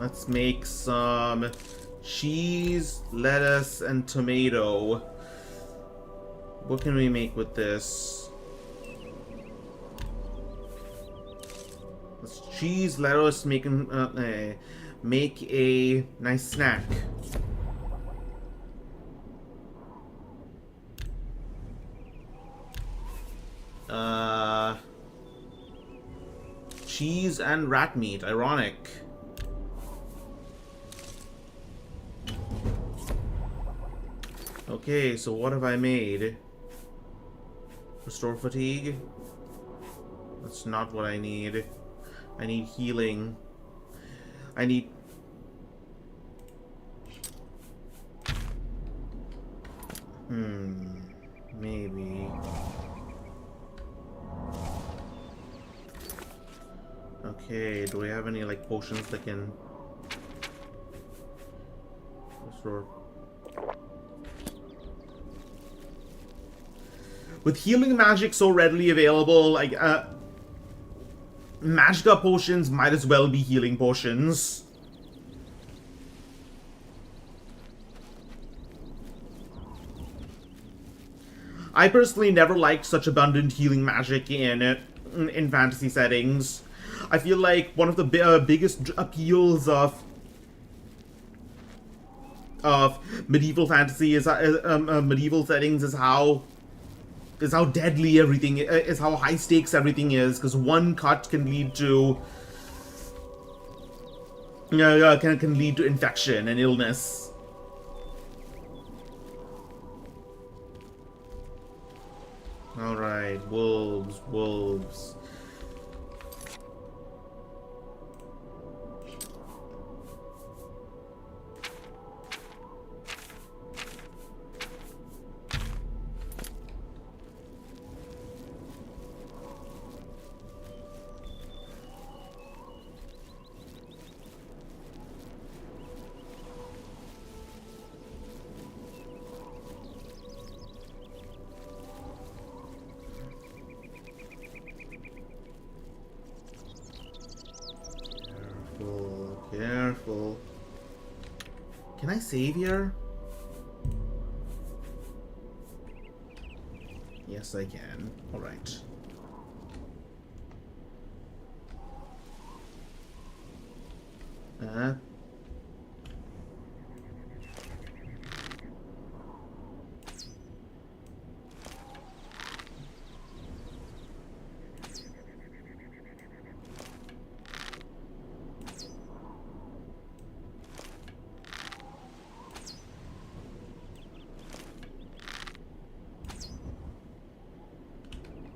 Let's make some cheese, lettuce, and tomato. What can we make with this? Let's cheese, lettuce, make a nice snack. Cheese and rat meat, ironic. Okay, so what have I made? Restore fatigue? That's not what I need. I need healing. I need... Maybe... Okay, do we have any, like, potions that can... Restore... With healing magic so readily available, like, Magicka potions might as well be healing potions. I personally never liked such abundant healing magic in fantasy settings. I feel like one of the biggest appeals of medieval fantasy is medieval settings is how is how deadly everything is, how high stakes everything is, because one cut can lead to can lead to infection and illness. All right, wolves. Careful. Can I save here? Yes, I can. Alright.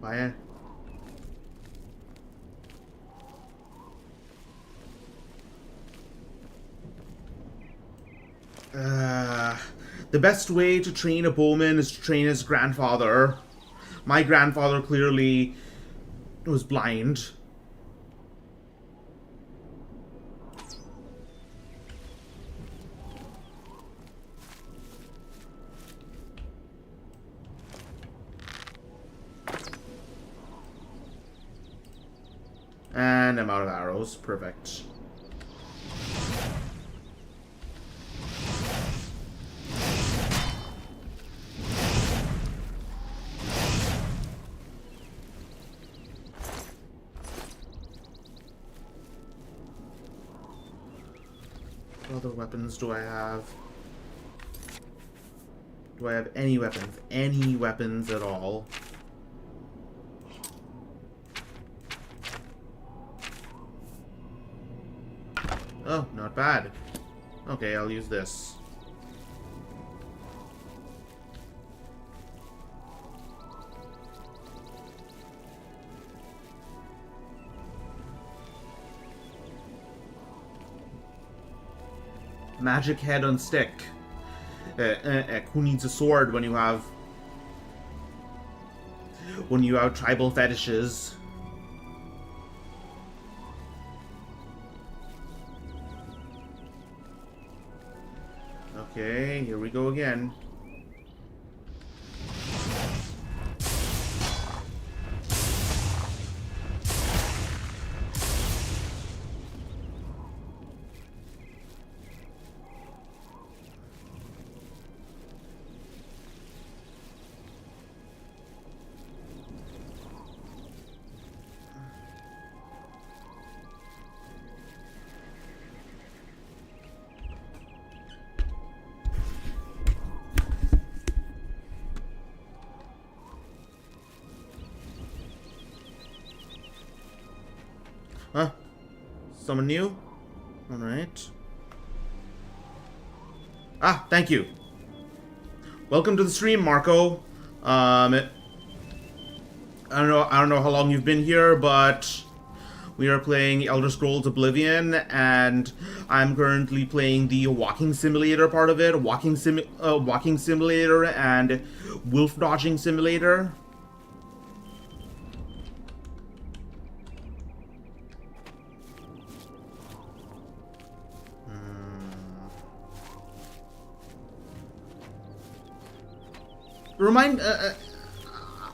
Fire. The best way to train a bowman is to train his grandfather. My grandfather clearly was blind. And I'm out of arrows. Perfect. What other weapons do I have? Do I have any weapons? Any weapons at all? Oh, not bad. Okay, I'll use this. Magic head on stick. Who needs a sword when you have tribal fetishes? Okay, here we go again. Huh? Someone new? Alright. Ah, thank you. Welcome to the stream, Marco. I don't know how long you've been here, but we are playing Elder Scrolls Oblivion, and I'm currently playing the walking simulator part of it. Walking simulator and wolf dodging simulator.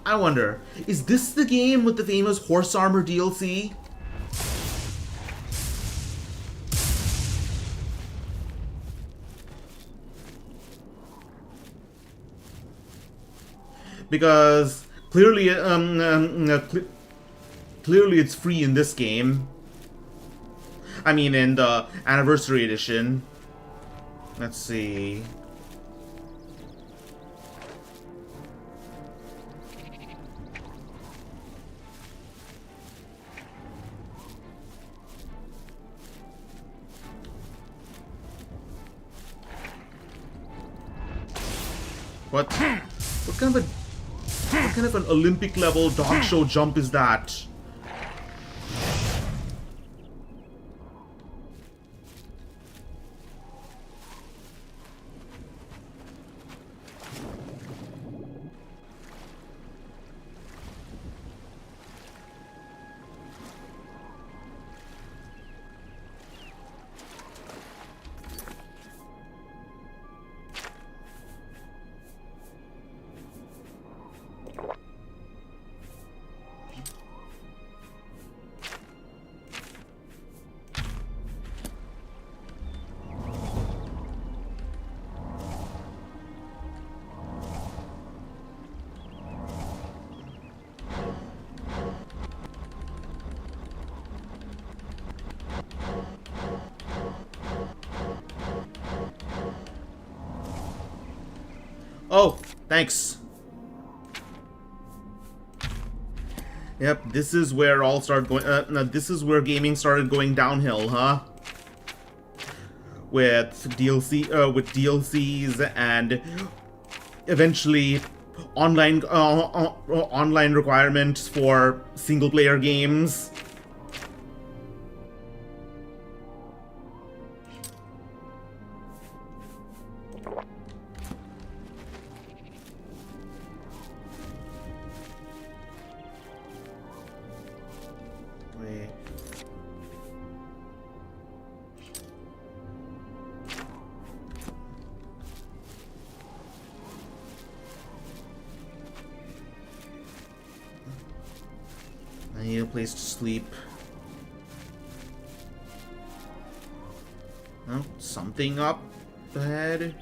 I wonder, is this the game with the famous horse armor DLC? Because clearly, clearly it's free in this game. I mean, in the Anniversary Edition. Let's see. What kind of an Olympic level dog show jump is that? Oh, thanks. Yep, this is where all started going. No, this is where gaming started going downhill, huh? With DLCs and eventually online requirements for single-player games. Wait. I need a place to sleep. Oh, something up ahead.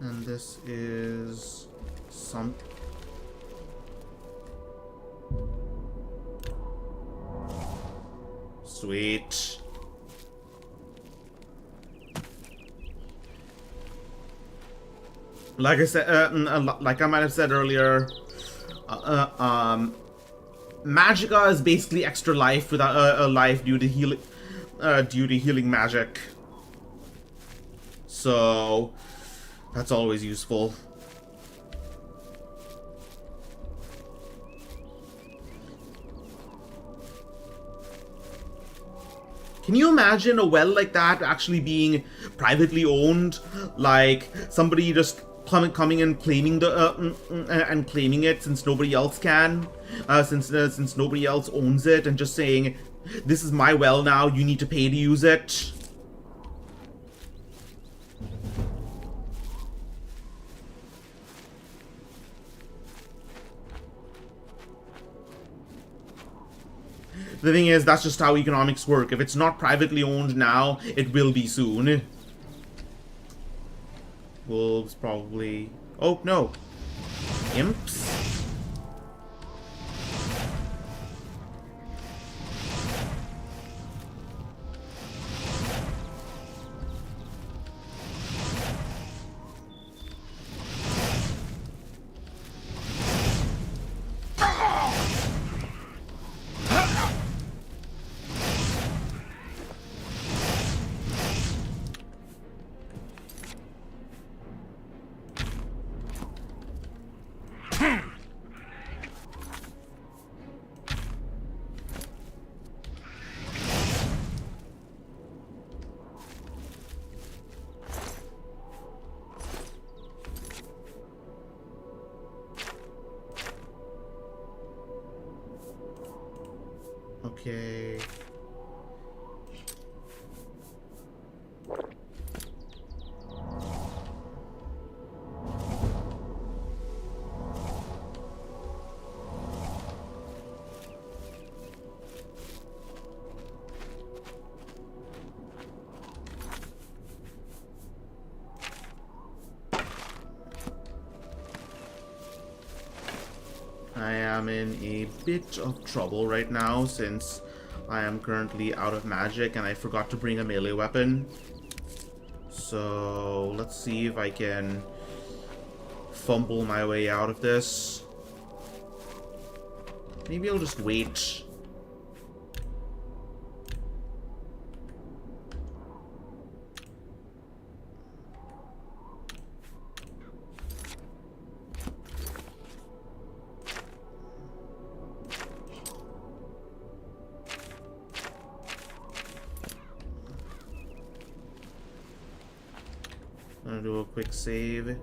And this is some... Sweet. Like I said, like I might have said earlier, Magicka is basically extra life without a life due to healing magic. So that's always useful. Can you imagine a well like that actually being privately owned? Like somebody just coming and claiming claiming it since nobody else can, since nobody else owns it, and just saying, "This is my well now. You need to pay to use it." The thing is, that's just how economics work. If it's not privately owned now, it will be soon. Wolves, probably. Oh, no. Imps? Okay. I am in a bit of trouble right now since I am currently out of magic and I forgot to bring a melee weapon. So let's see if I can fumble my way out of this. Maybe I'll just wait. I'm gonna do a quick save.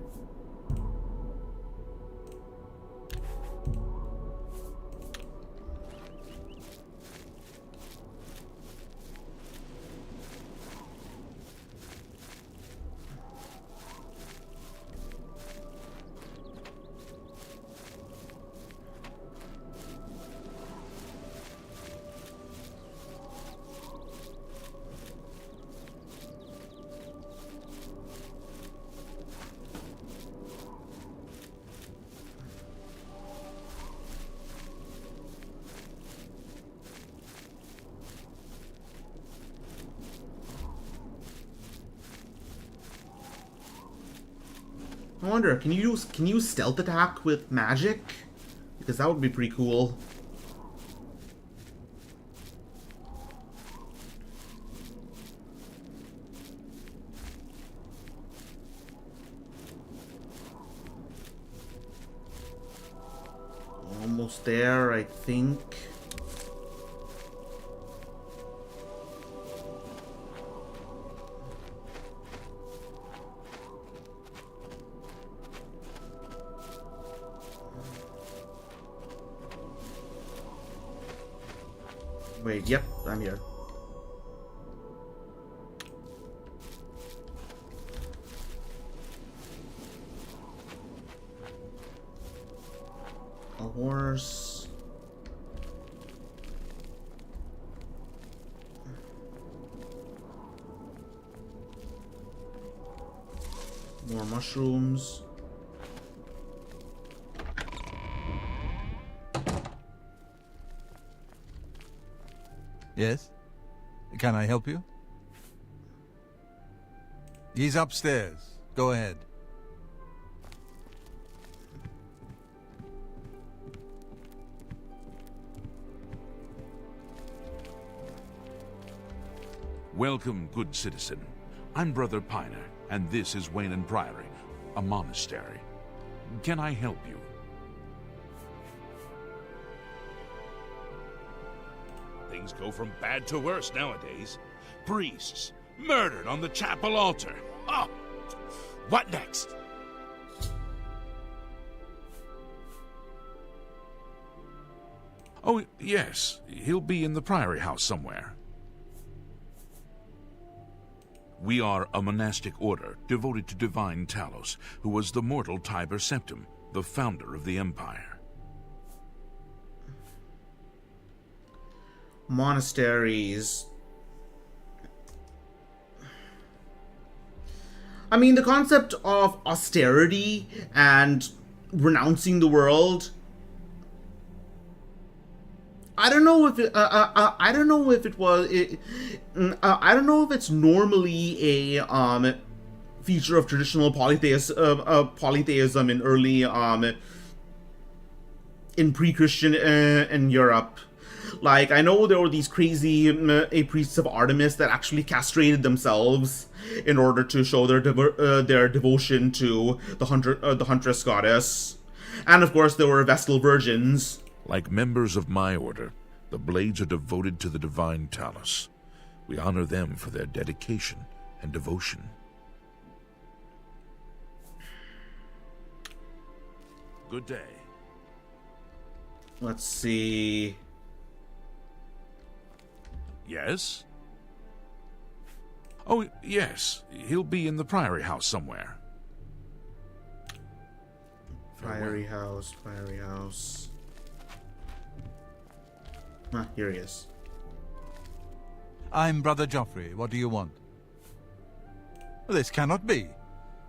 I wonder, can you use stealth attack with magic? Because that would be pretty cool. Almost there, I think. Wait, yep, I'm here. A horse. More mushrooms. Yes? Can I help you? He's upstairs. Go ahead. Welcome, good citizen. I'm Brother Piner, and this is Wayland Priory, a monastery. Can I help you? Things go from bad to worse nowadays. Priests murdered on the chapel altar. Oh, what next? Oh, yes. He'll be in the priory house somewhere. We are a monastic order devoted to divine Talos, who was the mortal Tiber Septim, the founder of the Empire. Monasteries. I mean, the concept of austerity and renouncing the world. I don't know if I don't know if it was. I don't know if it's normally a feature of traditional polytheism in early in pre-Christian in Europe. Like, I know there were these crazy priests of Artemis that actually castrated themselves in order to show their devotion to the huntress goddess, and of course there were Vestal virgins. Like members of my order, the Blades are devoted to the divine Talos. We honor them for their dedication and devotion. Good day. Let's see. Yes? Oh, yes. He'll be in the priory house somewhere. Priory house. Ah, here he is. I'm Brother Joffrey. What do you want? This cannot be.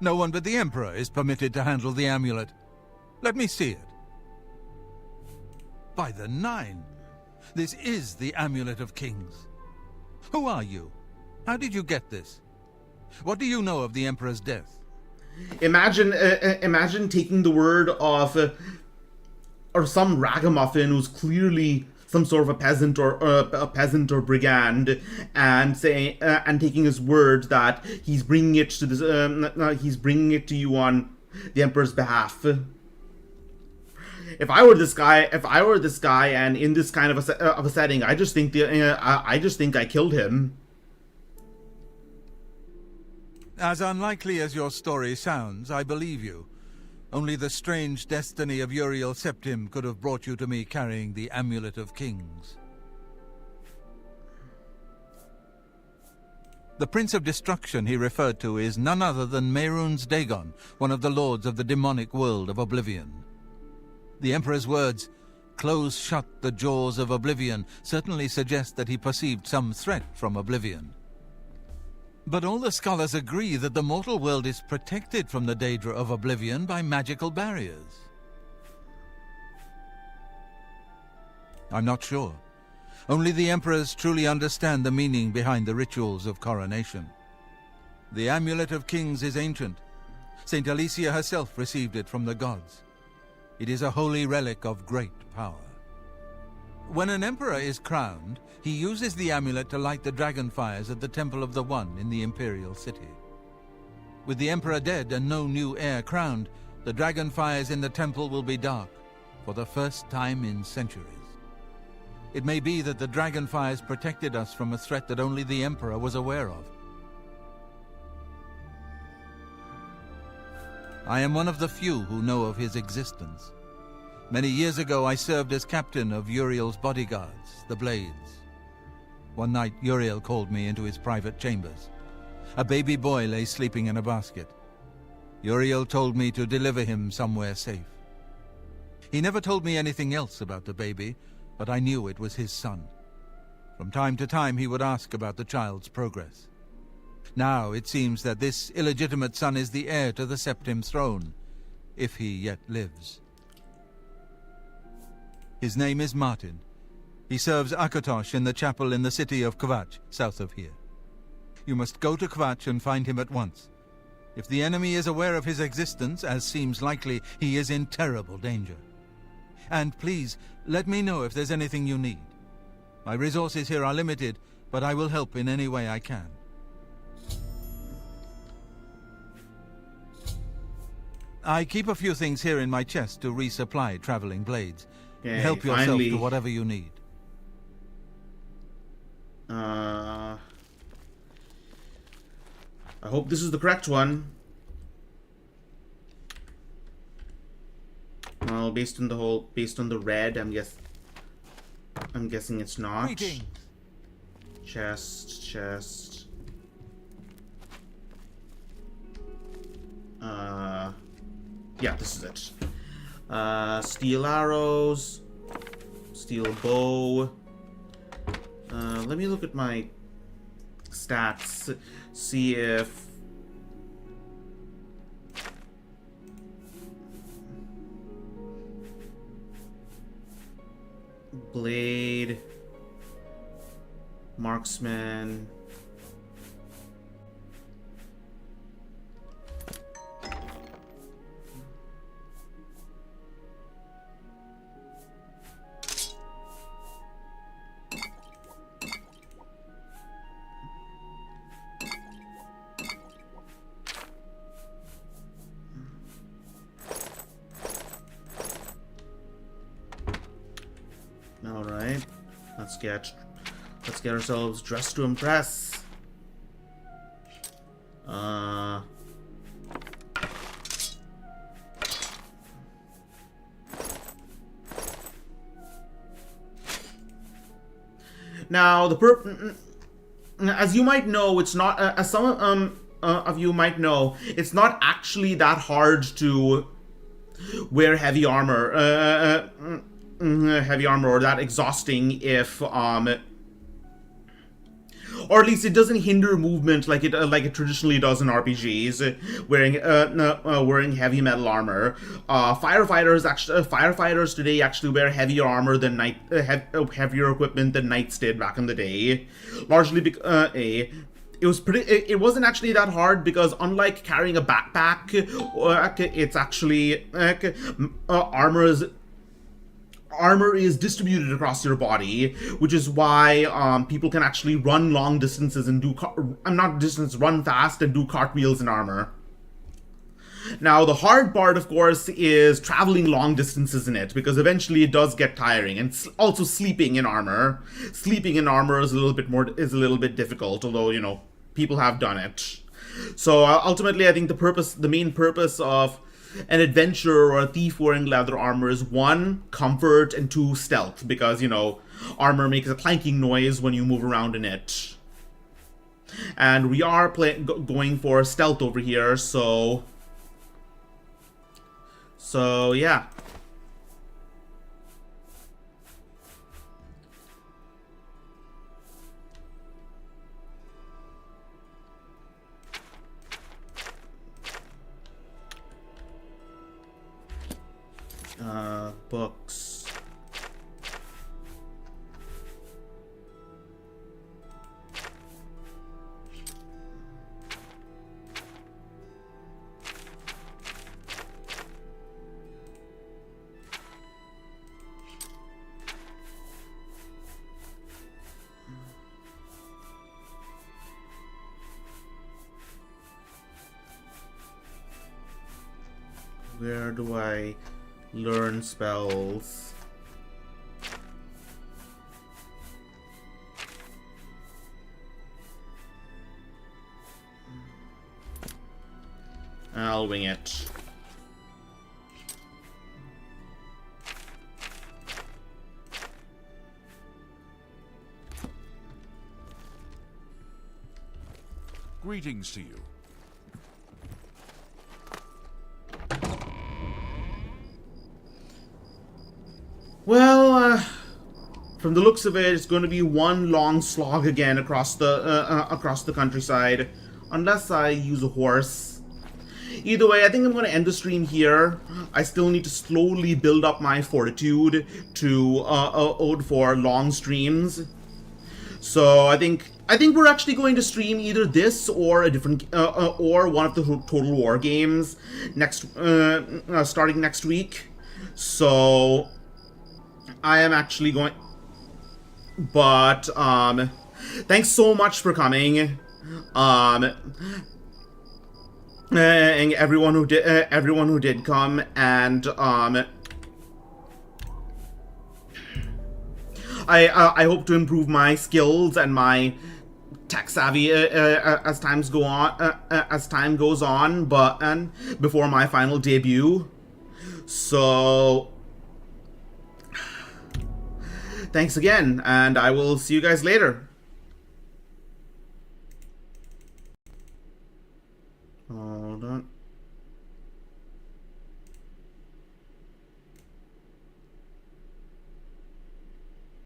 No one but the Emperor is permitted to handle the amulet. Let me see it. By the Nine! This is the Amulet of Kings. Who are you? How did you get this? What do you know of the Emperor's death? Imagine taking the word of or some ragamuffin who's clearly some sort of a peasant or brigand, and saying and taking his word that he's bringing it to this he's bringing it to you on the Emperor's behalf. If I were this guy, and in this kind of a setting, I just think I killed him. As unlikely as your story sounds, I believe you. Only the strange destiny of Uriel Septim could have brought you to me carrying the Amulet of Kings. The Prince of Destruction he referred to is none other than Mehrunes Dagon, one of the lords of the demonic world of Oblivion. The Emperor's words, "Close shut the jaws of Oblivion," certainly suggest that he perceived some threat from Oblivion. But all the scholars agree that the mortal world is protected from the Daedra of Oblivion by magical barriers. I'm not sure. Only the Emperors truly understand the meaning behind the rituals of coronation. The Amulet of Kings is ancient. Saint Alicia herself received it from the gods. It is a holy relic of great power. When an emperor is crowned, he uses the amulet to light the dragon fires at the Temple of the One in the Imperial City. With the emperor dead and no new heir crowned, the dragon fires in the temple will be dark, for the first time in centuries. It may be that the dragon fires protected us from a threat that only the emperor was aware of. I am one of the few who know of his existence. Many years ago, I served as captain of Uriel's bodyguards, the Blades. One night, Uriel called me into his private chambers. A baby boy lay sleeping in a basket. Uriel told me to deliver him somewhere safe. He never told me anything else about the baby, but I knew it was his son. From time to time, he would ask about the child's progress. Now, it seems that this illegitimate son is the heir to the Septim throne, if he yet lives. His name is Martin. He serves Akatosh in the chapel in the city of Kvatch, south of here. You must go to Kvatch and find him at once. If the enemy is aware of his existence, as seems likely, he is in terrible danger. And please, let me know if there's anything you need. My resources here are limited, but I will help in any way I can. I keep a few things here in my chest to resupply traveling blades. Okay, Help yourself finally. to whatever you need. I hope this is the correct one. Well, based on the red, I'm guessing it's not. Greetings. Chest. Yeah, this is it. Steel arrows, steel bow. Let me look at my stats, see if blade, marksman. All right, let's get ourselves dressed to impress. Now as you might know, it's not as some of you might know, it's not actually that hard to wear heavy armor. Heavy armor, or that exhausting if or at least it doesn't hinder movement like it traditionally does in RPGs. Wearing heavy metal armor. Firefighters today actually wear heavier armor than heavier equipment than knights did back in the day, largely because it wasn't actually that hard, because unlike carrying a backpack, it's actually armor is distributed across your body, which is why people can actually run long distances and run fast and do cartwheels in armor. Now, the hard part, of course, is traveling long distances in it, because eventually it does get tiring, and also sleeping in armor. Sleeping in armor is a little bit difficult, although, you know, people have done it. So ultimately, I think the main purpose of an adventurer or a thief wearing leather armor is 1, comfort, and 2, stealth, because, you know, armor makes a clanking noise when you move around in it. And we are going for stealth over here, so yeah. Books. Where do I learn spells? I'll wing it. Greetings to you. Well, from the looks of it, it's going to be one long slog again across the countryside, unless I use a horse. Either way, I think I'm going to end the stream here. I still need to slowly build up my fortitude to ode for long streams. So I think we're actually going to stream either this or a different or one of the Total War games starting next week. So I am actually going, but thanks so much for coming, and everyone who did come, and I hope to improve my skills and my tech savvy as time goes on, but before my final debut. So thanks again, and I will see you guys later. Hold on.